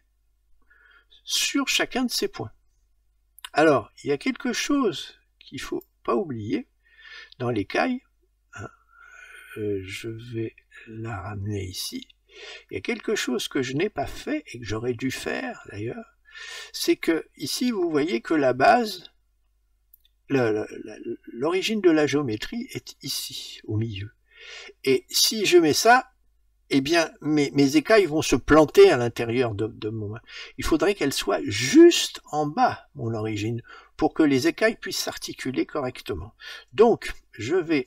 sur chacun de ces points. Alors, il y a quelque chose qu'il ne faut pas oublier dans l'écaille. Je vais la ramener ici. Il y a quelque chose que je n'ai pas fait et que j'aurais dû faire d'ailleurs. C'est que ici, vous voyez que la base, l'origine de la géométrie est ici, au milieu. Et si je mets ça, eh bien, mes écailles vont se planter à l'intérieur de mon... Il faudrait qu'elles soient juste en bas, mon origine, pour que les écailles puissent s'articuler correctement. Donc, je vais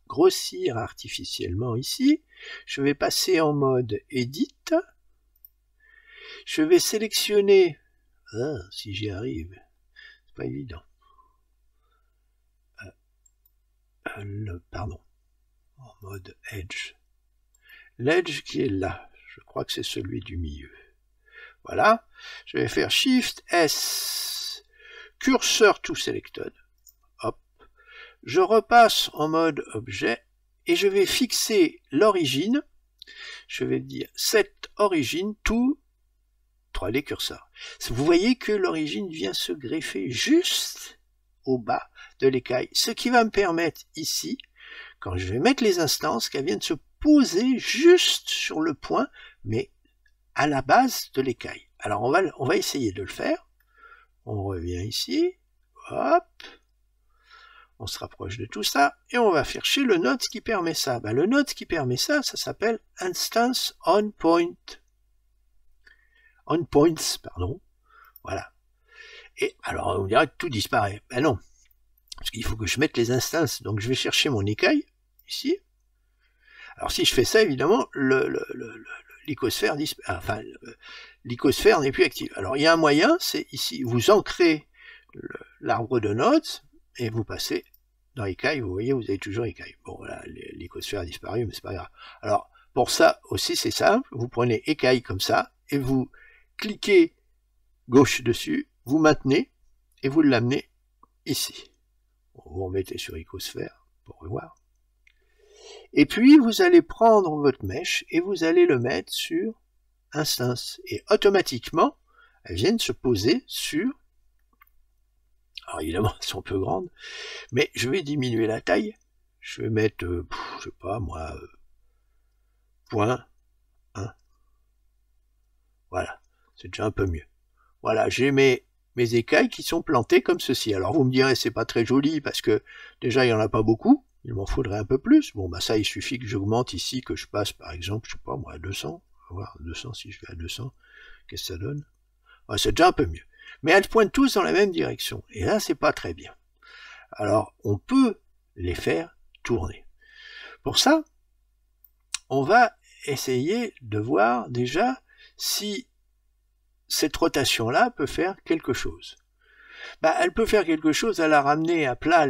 grossir artificiellement ici. Je vais passer en mode Edit. Je vais sélectionner... Ah, si j'y arrive, c'est pas évident. Pardon. En mode Edge. L'Edge qui est là. Je crois que c'est celui du milieu. Voilà. Je vais faire Shift S. Cursor to Selected. Hop. Je repasse en mode objet et je vais fixer l'origine. Je vais dire Set Origin to 3D Cursor. Vous voyez que l'origine vient se greffer juste au bas de l'écaille. Ce qui va me permettre ici, quand je vais mettre les instances, qu'elles viennent se poser juste sur le point, mais à la base de l'écaille. Alors on va essayer de le faire. On revient ici. Hop. On se rapproche de tout ça et on va chercher le node qui permet ça. Ben, le node qui permet ça, ça s'appelle Instance On Point. On Points, pardon. Voilà. Et alors on dirait que tout disparaît. Ben non. Parce qu'il faut que je mette les instances. Donc je vais chercher mon écaille, ici. Alors si je fais ça, évidemment, l'icosphère disparaît. Enfin, l'icosphère n'est plus active. Alors il y a un moyen, c'est ici, vous ancrez l'arbre de nodes, et vous passez dans écaille, vous voyez, vous avez toujours écaille. Bon, voilà, l'icosphère a disparu, mais c'est pas grave. Alors, pour ça aussi, c'est simple, vous prenez écaille comme ça, et vous cliquez gauche dessus, vous maintenez, et vous l'amenez ici. Vous remettez sur icosphère, pour revoir. Et puis, vous allez prendre votre mèche, et vous allez le mettre sur instance. Et automatiquement, elles viennent se poser sur... Alors évidemment, elles sont un peu grandes, mais je vais diminuer la taille. Je vais mettre, je sais pas moi, 0.1. Voilà, c'est déjà un peu mieux. Voilà, j'ai mes écailles qui sont plantées comme ceci. Alors vous me direz, c'est pas très joli parce que déjà il y en a pas beaucoup. Il m'en faudrait un peu plus. Bon bah ça, il suffit que j'augmente ici, que je passe par exemple, je sais pas moi, à 200. On va voir 200 si je vais à 200. Qu'est-ce que ça donne? Ouais, c'est déjà un peu mieux. Mais elles pointent tous dans la même direction. Et là, c'est pas très bien. Alors, on peut les faire tourner. Pour ça, on va essayer de voir déjà si cette rotation-là peut faire quelque chose. Bah, elle peut faire quelque chose, elle a ramené à plat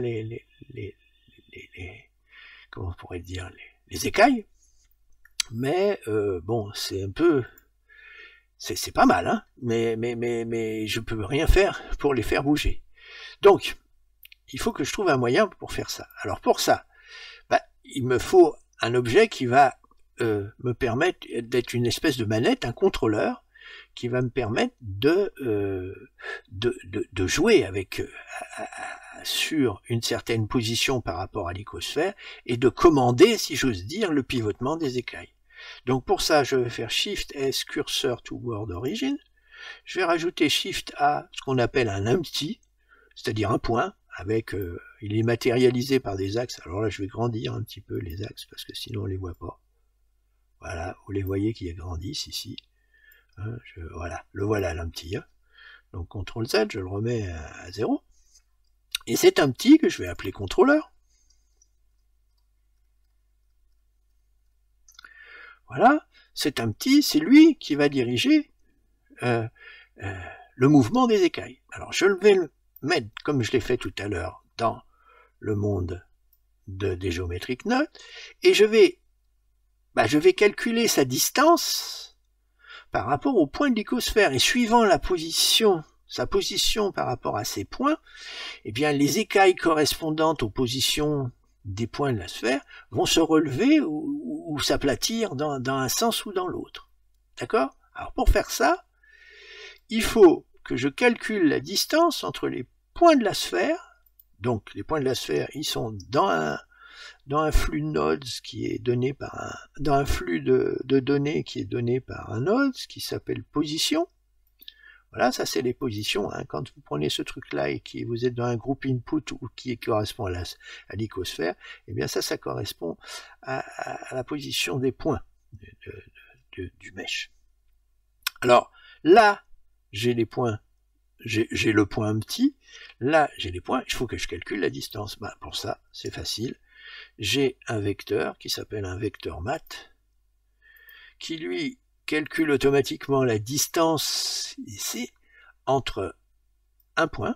comment on pourrait dire, les écailles. Mais, bon, c'est un peu... C'est pas mal, hein, mais je peux rien faire pour les faire bouger. Donc, il faut que je trouve un moyen pour faire ça. Alors pour ça, bah, il me faut un objet qui va me permettre d'être une espèce de manette, un contrôleur, qui va me permettre de jouer avec sur une certaine position par rapport à l'icosphère et de commander, si j'ose dire, le pivotement des écailles. Donc pour ça, je vais faire Shift S Cursor to World Origin. Je vais rajouter Shift A, ce qu'on appelle un empty, c'est-à-dire un point, avec il est matérialisé par des axes. Alors là, je vais grandir un petit peu les axes, parce que sinon on les voit pas. Voilà, vous les voyez qui agrandissent ici. Hein, voilà, le voilà l'empty. Hein. Donc CTRL Z, je le remets à 0. Et c'est un petit que je vais appeler contrôleur. Voilà, c'est un petit, c'est lui qui va diriger le mouvement des écailles. Alors je vais le mettre, comme je l'ai fait tout à l'heure, dans le monde des Geometric Nodes, et je vais calculer sa distance par rapport au point de l'icosphère, et suivant sa position par rapport à ces points, eh bien les écailles correspondantes aux positions des points de la sphère vont se relever ou s'aplatir dans un sens ou dans l'autre. D'accord? Alors pour faire ça, il faut que je calcule la distance entre les points de la sphère. Donc les points de la sphère, ils sont dans un flux de nodes qui est donné par dans un flux de données qui est donné par un node qui s'appelle position. Voilà, ça c'est les positions. Hein. Quand vous prenez ce truc-là et que vous êtes dans un groupe input ou qui correspond à l'icosphère, eh bien ça correspond à la position des points du mesh. Alors là, j'ai les points, j'ai le point petit, là j'ai les points, il faut que je calcule la distance. Ben, pour ça, c'est facile. J'ai un vecteur qui s'appelle un vecteur mat, qui lui calcule automatiquement la distance ici entre un point,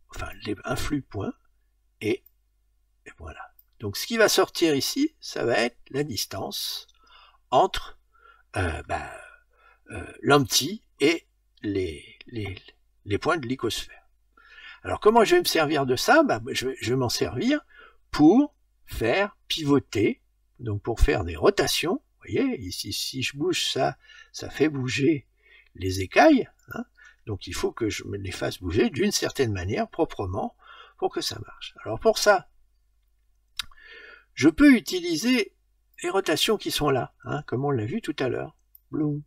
enfin un flux de points, et voilà. Donc ce qui va sortir ici, ça va être la distance entre l'empty et les points de l'icosphère. Alors comment je vais me servir de ça? Je vais m'en servir pour faire pivoter, donc pour faire des rotations. Vous voyez, ici, si je bouge ça, ça fait bouger les écailles. Hein, donc il faut que je me les fasse bouger d'une certaine manière, proprement, pour que ça marche. Alors pour ça, je peux utiliser les rotations qui sont là, hein, comme on l'a vu tout à l'heure. Bloom.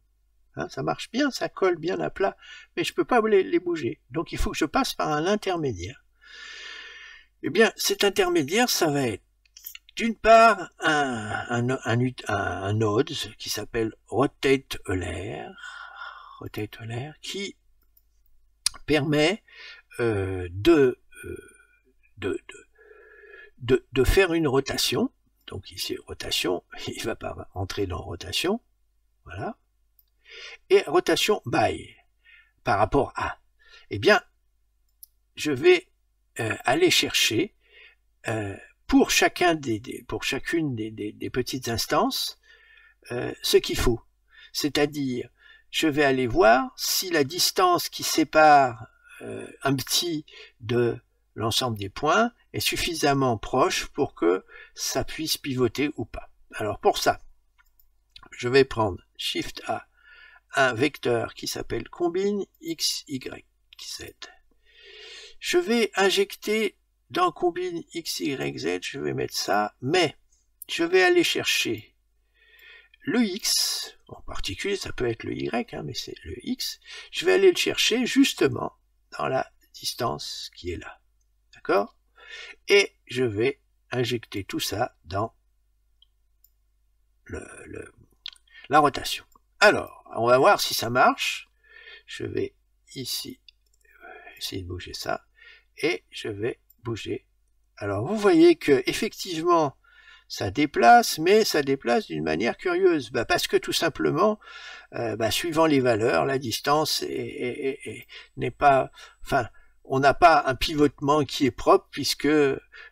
Hein, ça marche bien, ça colle bien à plat, mais je ne peux pas les bouger. Donc il faut que je passe par un intermédiaire. Eh bien, cet intermédiaire, ça va être d'une part un node qui s'appelle rotate-Euler, qui permet de faire une rotation. Donc ici, rotation, il ne va pas entrer dans rotation. Voilà. Et rotation by, par rapport à. Eh bien, je vais aller chercher pour chacune des petites instances ce qu'il faut. C'est-à-dire, je vais aller voir si la distance qui sépare un petit de l'ensemble des points est suffisamment proche pour que ça puisse pivoter ou pas. Alors pour ça, je vais prendre Shift A, un vecteur qui s'appelle combine x, y, z. Je vais injecter dans combine x, y, z, je vais mettre ça, mais je vais aller chercher le x, en particulier ça peut être le y, hein, mais c'est le x, je vais aller le chercher justement dans la distance qui est là. D'accord? Et je vais injecter tout ça dans la rotation. Alors, on va voir si ça marche. Je vais ici essayer de bouger ça et je vais bouger. Alors, vous voyez que effectivement, ça déplace, mais ça déplace d'une manière curieuse. Parce que tout simplement, suivant les valeurs, la distance n'est pas... Enfin, on n'a pas un pivotement qui est propre puisque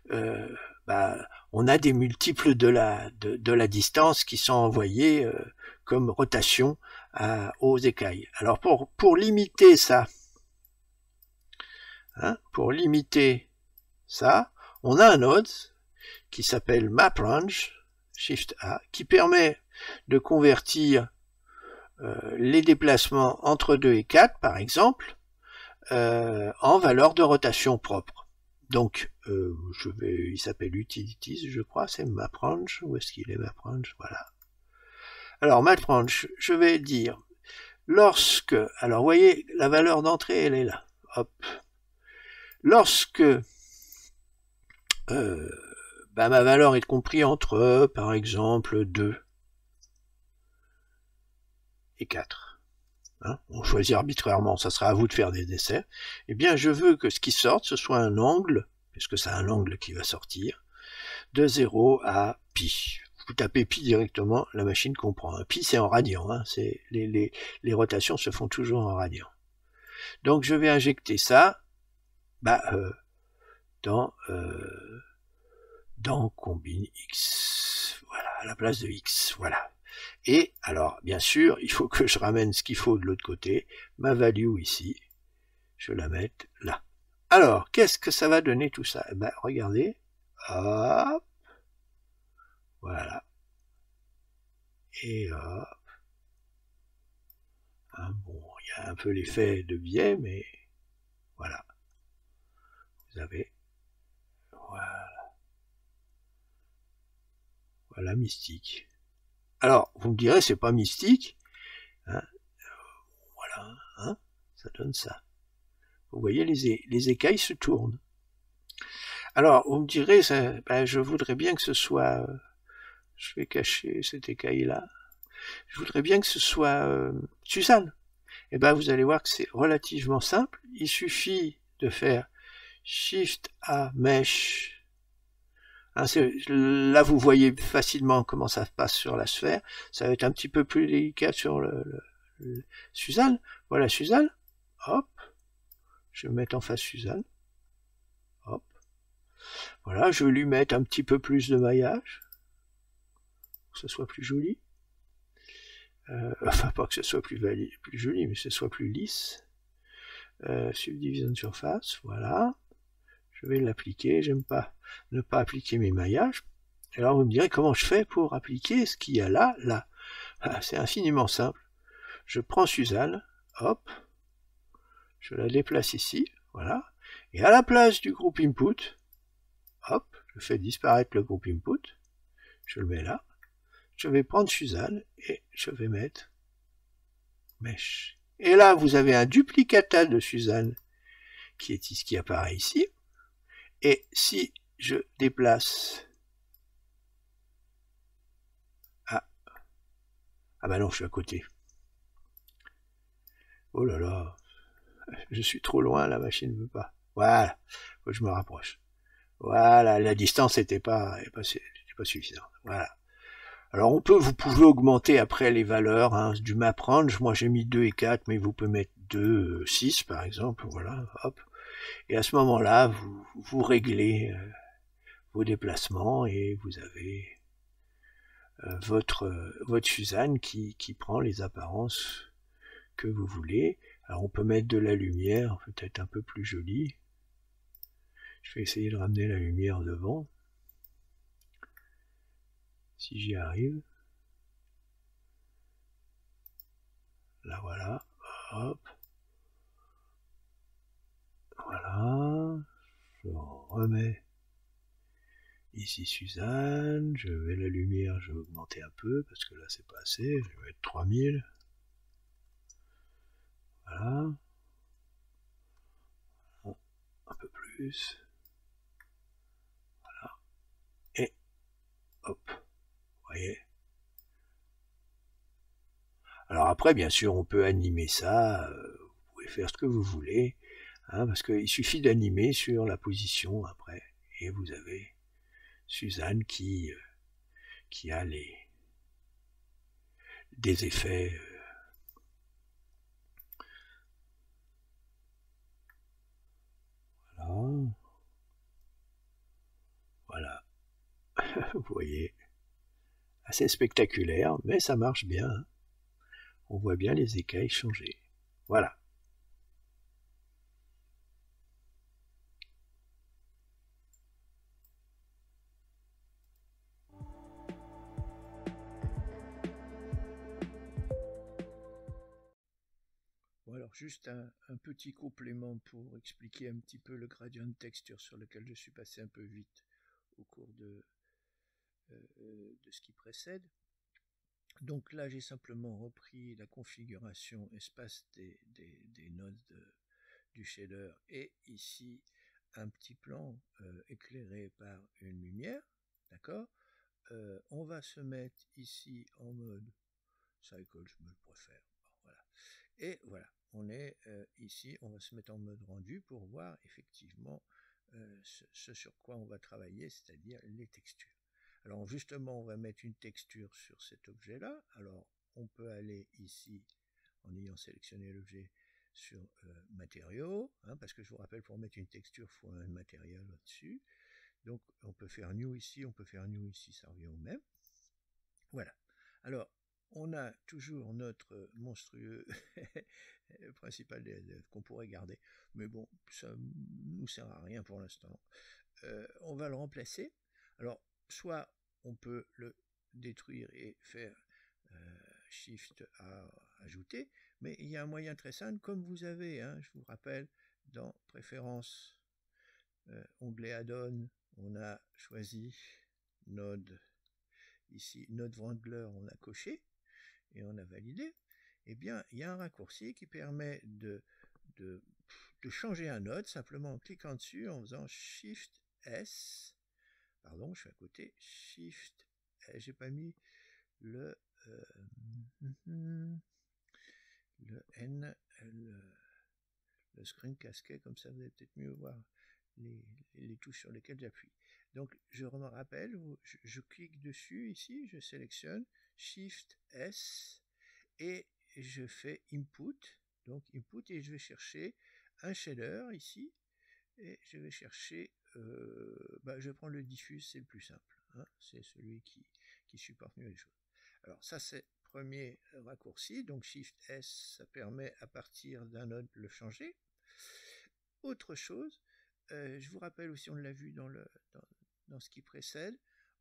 on a des multiples de la distance qui sont envoyés comme rotation aux écailles. Alors pour limiter ça, on a un node qui s'appelle MapRange, Shift A, qui permet de convertir les déplacements entre 2 et 4, par exemple, en valeur de rotation propre. Donc, il s'appelle Utilities, je crois, c'est MapRange. Où est-ce qu'il est, MapRange? Voilà. Alors, MapRange, je vais dire, lorsque, alors, vous voyez, la valeur d'entrée, elle est là. Hop. Lorsque ma valeur est comprise entre, par exemple, 2 et 4. Hein, on choisit arbitrairement, ça sera à vous de faire des essais. Eh bien, je veux que ce qui sorte, ce soit un angle, puisque c'est un angle qui va sortir, de 0 à pi. Vous tapez pi directement, la machine comprend. Pi, c'est en radians. Hein, les rotations se font toujours en radians. Donc, je vais injecter ça dans combine x. Voilà, à la place de x. Voilà. Et alors, bien sûr, il faut que je ramène ce qu'il faut de l'autre côté. Ma value ici, je la mette là. Alors, qu'est-ce que ça va donner tout ça? Regardez. Hop. Voilà. Et hop. Hein, bon, il y a un peu l'effet de biais, mais voilà. Vous avez. Voilà. Voilà, mystique. Alors, vous me direz, c'est pas mystique. Hein, voilà. Hein, ça donne ça. Vous voyez, les écailles se tournent. Alors, vous me direz, je voudrais bien que ce soit... je vais cacher cette écaille-là. Je voudrais bien que ce soit Suzanne. Et vous allez voir que c'est relativement simple. Il suffit de faire Shift A Mesh. Là, vous voyez facilement comment ça se passe sur la sphère. Ça va être un petit peu plus délicat sur le Suzanne. Voilà Suzanne. Hop. Je vais mettre en face Suzanne. Hop. Voilà, je vais lui mettre un petit peu plus de maillage. Pour que ce soit plus joli. Enfin, pas que ce soit plus joli, mais que ce soit plus lisse. Subdivision de surface, voilà. Je vais l'appliquer, j'aime pas ne pas appliquer mes maillages. Alors vous me direz comment je fais pour appliquer ce qu'il y a là, là. C'est infiniment simple. Je prends Suzanne, hop, je la déplace ici, voilà. Et à la place du groupe input, hop, je fais disparaître le groupe input, je le mets là. Je vais prendre Suzanne et je vais mettre Mesh. Et là, vous avez un duplicata de Suzanne qui apparaît ici. Et si je déplace... Ah non, je suis à côté. Oh là là, je suis trop loin, la machine ne veut pas. Voilà, faut que je me rapproche. Voilà, la distance n'était pas suffisante. Voilà. Alors vous pouvez augmenter après les valeurs du map range. Moi j'ai mis 2 et 4, mais vous pouvez mettre 2, 6 par exemple. Voilà, hop. Et à ce moment-là, vous réglez vos déplacements et vous avez votre Suzanne qui prend les apparences que vous voulez. Alors on peut mettre de la lumière, peut-être un peu plus jolie. Je vais essayer de ramener la lumière devant. Si j'y arrive. Là voilà, hop. Voilà. Je remets ici Suzanne. Je vais la lumière, je vais augmenter un peu parce que là c'est pas assez. Je vais mettre 3000. Voilà. Un peu plus. Voilà. Et hop. Vous voyez. Alors après, bien sûr, on peut animer ça. Vous pouvez faire ce que vous voulez. Parce qu'il suffit d'animer sur la position après. Et vous avez Suzanne qui a des effets. Voilà. Voilà. Vous voyez. Assez spectaculaire, mais ça marche bien. On voit bien les écailles changer. Voilà. Bon, alors juste un petit complément pour expliquer un petit peu le gradient de texture sur lequel je suis passé un peu vite au cours de ce qui précède. Donc là, j'ai simplement repris la configuration espace des nodes du shader et ici un petit plan éclairé par une lumière, d'accord. On va se mettre ici en mode cycle, je me le préfère, voilà. Et voilà, on est ici, on va se mettre en mode rendu pour voir effectivement ce sur quoi on va travailler, c'est-à-dire les textures. Alors justement, on va mettre une texture sur cet objet-là. Alors on peut aller ici, en ayant sélectionné l'objet, sur matériaux, parce que je vous rappelle, pour mettre une texture, il faut un matériel là-dessus. Donc on peut faire new ici, on peut faire new ici, ça revient au même. Voilà. Alors, on a toujours notre monstrueux principal DSF qu'on pourrait garder, mais bon, ça nous sert à rien pour l'instant. On va le remplacer. Alors, soit on peut le détruire et faire Shift à ajouter, mais il y a un moyen très simple, comme vous avez, je vous rappelle, dans Préférences, onglet Add-on, on a choisi Node. Ici, Node Wrangler, on a coché et on a validé. Eh bien, il y a un raccourci qui permet de de changer un node simplement en cliquant dessus, en faisant Shift S. Pardon, je suis à côté. Shift S. J'ai pas mis le N, le screen casquet, comme ça vous allez peut-être mieux voir les touches sur lesquelles j'appuie. Donc je me rappelle, je clique dessus ici, je sélectionne Shift S et je fais Input, donc Input, et je vais chercher un shader ici, et je vais chercher, je vais prendre le diffuse, c'est le plus simple, hein, c'est celui qui supporte mieux les choses. Alors ça c'est le premier raccourci, donc Shift S, ça permet à partir d'un node le changer. Autre chose, je vous rappelle aussi, on l'a vu dans ce qui précède,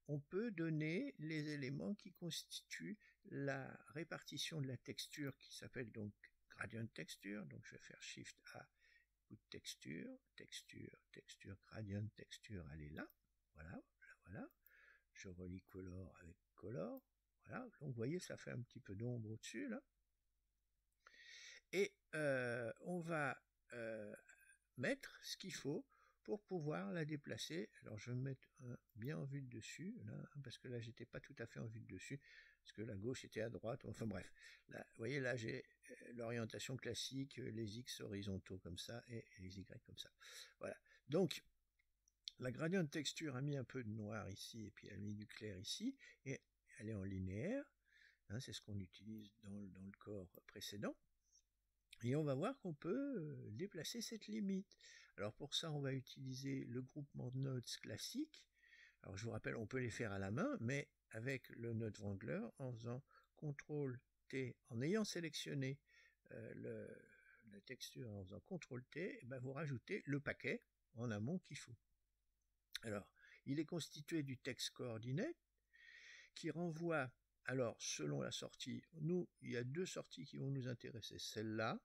on peut donner les éléments qui constituent la répartition de la texture qui s'appelle donc gradient texture. Donc je vais faire Shift A, texture, gradient texture, elle est là. Voilà. Je relie color avec color. Voilà. Donc vous voyez, ça fait un petit peu d'ombre au-dessus là. Et on va mettre ce qu'il faut pour pouvoir la déplacer. Alors je vais me mettre bien en vue de dessus, là, parce que là j'étais pas tout à fait en vue de dessus, parce que la gauche était à droite, enfin bref. Là, vous voyez, là j'ai l'orientation classique, les X horizontaux comme ça, et les Y comme ça. Voilà. Donc, la gradient de texture a mis un peu de noir ici, et puis elle a mis du clair ici, et elle est en linéaire, hein, c'est ce qu'on utilise dans le corps précédent. Et on va voir qu'on peut déplacer cette limite. Alors pour ça, on va utiliser le groupement de nodes classique. Alors je vous rappelle, on peut les faire à la main, mais avec le node Wrangler, en faisant CTRL-T, en ayant sélectionné la texture, en faisant CTRL-T, vous rajoutez le paquet en amont qu'il faut. Alors, il est constitué du text coordinate qui renvoie, alors selon la sortie, nous, il y a deux sorties qui vont nous intéresser, celle-là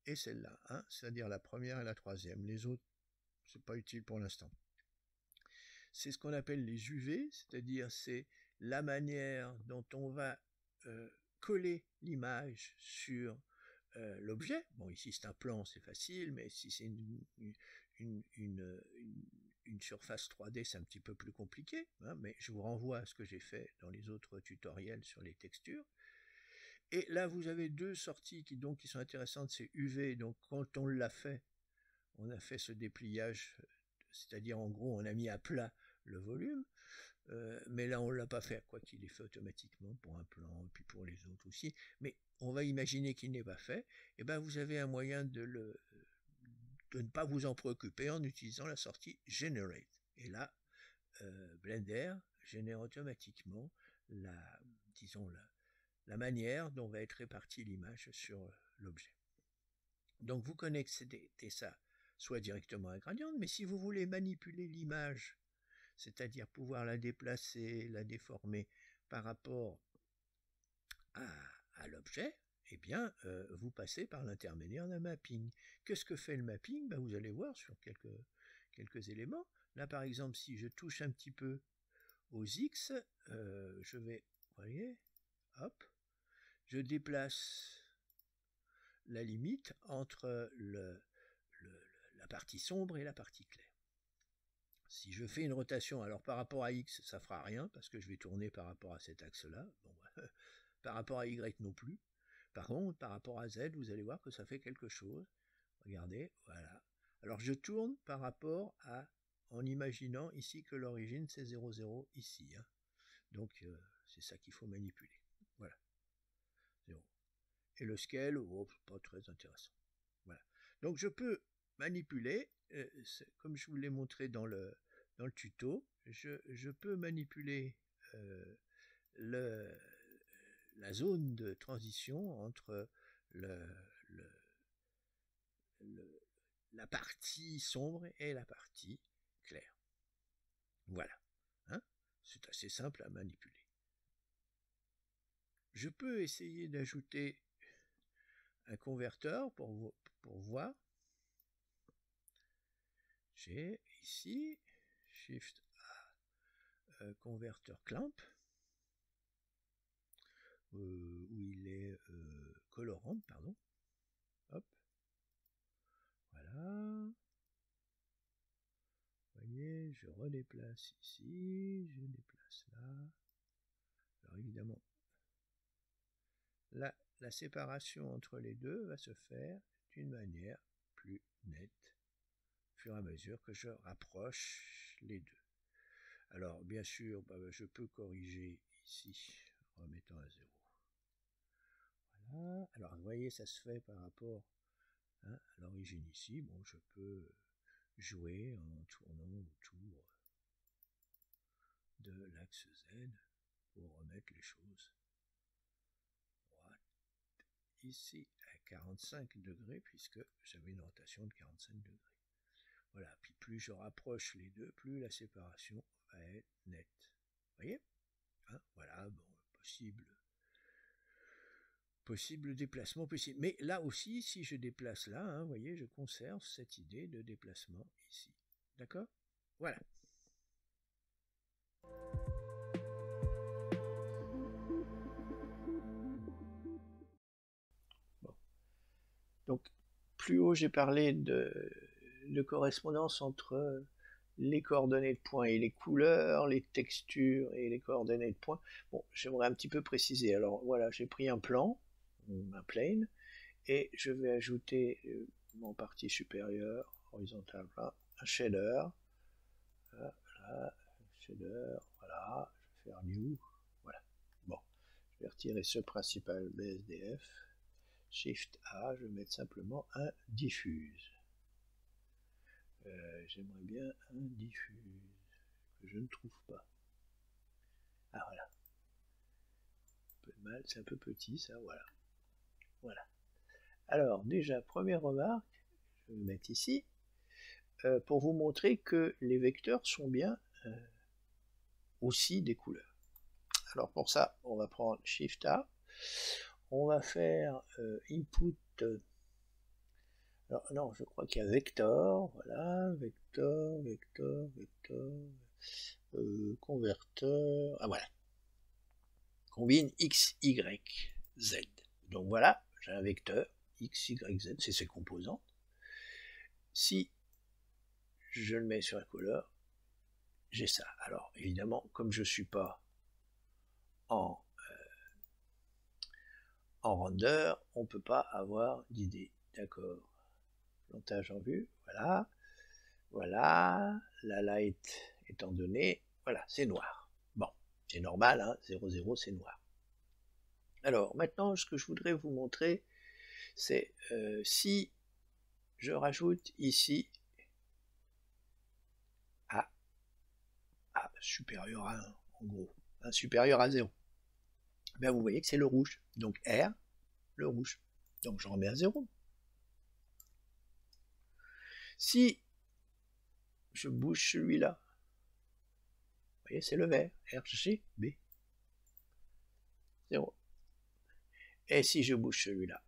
et celle-là, hein, c'est-à-dire la première et la troisième. Les autres, c'est pas utile pour l'instant. C'est ce qu'on appelle les UV, c'est-à-dire c'est la manière dont on va coller l'image sur l'objet. Bon, ici c'est un plan, c'est facile, mais si c'est une surface 3D, c'est un petit peu plus compliqué, hein, mais je vous renvoie à ce que j'ai fait dans les autres tutoriels sur les textures. Et là, vous avez deux sorties qui sont intéressantes, c'est UV, donc quand on l'a fait, on a fait ce dépliage, c'est-à-dire en gros, on a mis à plat le volume, mais là, on ne l'a pas fait, quoi qu'il est fait automatiquement pour un plan, et puis pour les autres aussi, mais on va imaginer qu'il n'est pas fait, et vous avez un moyen de ne pas vous en préoccuper en utilisant la sortie Generate. Et là, Blender génère automatiquement la manière dont va être répartie l'image sur l'objet. Donc vous connectez ça soit directement à Gradient, mais si vous voulez manipuler l'image, c'est-à-dire pouvoir la déplacer, la déformer par rapport à l'objet, eh bien, vous passez par l'intermédiaire d'un mapping. Qu'est-ce que fait le mapping? Vous allez voir sur quelques éléments. Là, par exemple, si je touche un petit peu aux X, je vais, vous voyez, hop, je déplace la limite entre la partie sombre et la partie claire. Si je fais une rotation, alors par rapport à X, ça fera rien, parce que je vais tourner par rapport à cet axe-là. Bon, par rapport à Y non plus. Par contre, par rapport à Z, vous allez voir que ça fait quelque chose. Regardez, voilà. Alors je tourne par rapport en imaginant ici que l'origine c'est 0,0 ici. Hein. Donc c'est ça qu'il faut manipuler. Voilà. 0. Et le scale, pas très intéressant. Voilà. Donc je peux manipuler, comme je vous l'ai montré dans le tuto, je peux manipuler la zone de transition entre la partie sombre et la partie claire. Voilà. Hein, c'est assez simple à manipuler. Je peux essayer d'ajouter un converteur pour voir. J'ai ici Shift A, converteur clamp, où il est colorant, pardon. Hop. redéplace ici, je déplace là. Alors évidemment, là, la séparation entre les deux va se faire d'une manière plus nette, au fur et à mesure que je rapproche les deux. Alors, bien sûr, je peux corriger ici, en remettant à 0. Voilà. Alors, vous voyez, ça se fait par rapport à l'origine ici. Bon, je peux jouer en tournant autour de l'axe Z pour remettre les choses droites. Ici, à 45 degrés, puisque j'avais une rotation de 45 degrés. Voilà, puis plus je rapproche les deux, plus la séparation va être nette. Vous voyez, voilà, bon, possible déplacement possible. Mais là aussi, si je déplace là, vous voyez, je conserve cette idée de déplacement ici. D'accord? Voilà. Bon. Donc, plus haut, j'ai parlé de correspondance entre les coordonnées de points et les couleurs, les textures et les coordonnées de points. Bon, j'aimerais un petit peu préciser. Alors voilà, j'ai pris un plan, un plane, et je vais ajouter en partie supérieure, horizontale, un shader. Voilà, shader, voilà, je vais faire new, voilà. Bon, je vais retirer ce principal BSDF. Shift A, je vais mettre simplement un diffuse. J'aimerais bien un diffuse que je ne trouve pas. Ah voilà. Un peu de mal, c'est un peu petit ça, voilà. Voilà. Alors déjà, première remarque, je vais le mettre ici, pour vous montrer que les vecteurs sont bien aussi des couleurs. Alors pour ça, on va prendre Shift A, on va faire input. Alors non, je crois qu'il y a vector, voilà, vector, converteur, ah voilà, combine x, y, z. Donc voilà, j'ai un vecteur x, y, z, c'est ses composantes. Si je le mets sur la couleur, j'ai ça. Alors évidemment, comme je ne suis pas en render, on ne peut pas avoir d'idée. D'accord. Plantage en vue, voilà. Voilà, la light étant donnée, voilà, c'est noir. Bon, c'est normal, hein, 0, 0, c'est noir. Alors, maintenant, ce que je voudrais vous montrer, c'est si je rajoute ici A supérieur à 1, en gros, supérieur à 0, ben vous voyez que c'est le rouge. Donc R, le rouge. Donc je remets à 0. Si je bouge celui-là, vous voyez, c'est le vert, RGB, 0. Et si je bouge celui-là,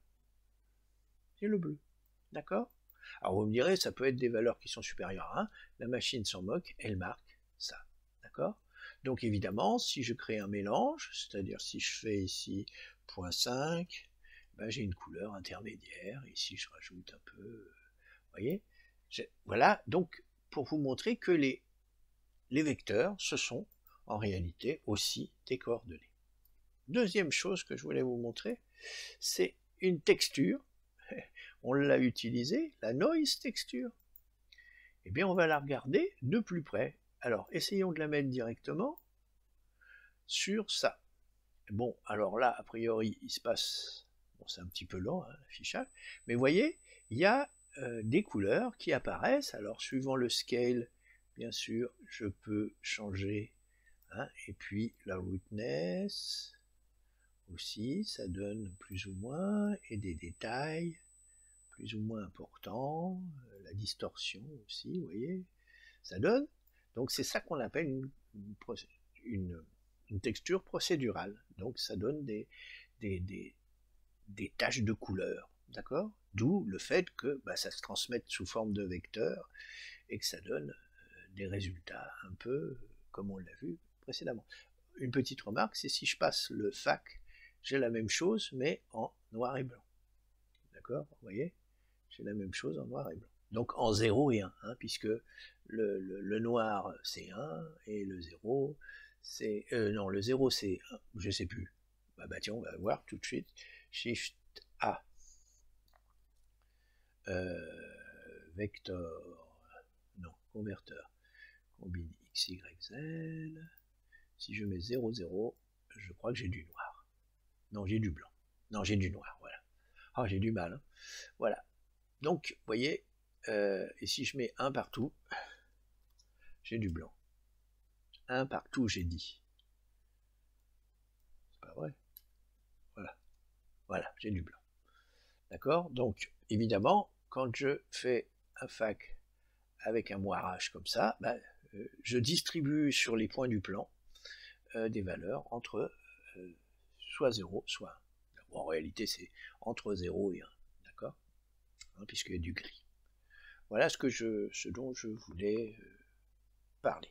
c'est le bleu. D'accord? Alors vous me direz, ça peut être des valeurs qui sont supérieures à 1, la machine s'en moque, elle marque ça. D'accord? Donc évidemment, si je crée un mélange, c'est-à-dire si je fais ici 0.5, ben j'ai une couleur intermédiaire, ici je rajoute un peu, vous voyez? Voilà, donc pour vous montrer que les vecteurs, ce sont en réalité aussi des coordonnées. Deuxième chose que je voulais vous montrer, c'est une texture. On l'a utilisée, la noise texture. Eh bien, on va la regarder de plus près. Alors, essayons de la mettre directement sur ça. Bon, alors là, a priori, il se passe... Bon, c'est un petit peu lent, hein, l'affichage. Mais vous voyez, il y a des couleurs qui apparaissent. Alors, suivant le scale, bien sûr, je peux changer. Hein, et puis, la roughness aussi, ça donne plus ou moins, et des détails plus ou moins importants, la distorsion aussi, vous voyez, ça donne. Donc c'est ça qu'on appelle une texture procédurale. Donc ça donne des taches de couleur, d'accord? D'où le fait que ça se transmette sous forme de vecteur et que ça donne des résultats un peu comme on l'a vu précédemment. Une petite remarque, c'est si je passe le FAC, j'ai la même chose mais en noir et blanc. D'accord? Vous voyez? J'ai la même chose en noir et blanc. Donc en 0 et 1, hein, puisque le noir c'est 1 et le 0 c'est... non, le 0 c'est 1, je sais plus. Bah tiens, on va voir tout de suite. Shift A. Vector. Non, converteur. Combine X, Y, Z. Si je mets 0, 0, je crois que j'ai du noir. Non, j'ai du blanc. Non, j'ai du noir, voilà. Ah, j'ai du mal. Hein. Voilà. Donc, vous voyez, et si je mets 1 partout, j'ai du blanc. 1 partout, j'ai dit. C'est pas vrai. Voilà. Voilà, j'ai du blanc. D'accord? Donc, évidemment, quand je fais un fac avec un moirage comme ça, bah, je distribue sur les points du plan des valeurs entre soit 0, soit 1. Bon, en réalité, c'est entre 0 et 1. D'accord? Hein, puisqu'il y a du gris. Voilà ce dont je voulais parler.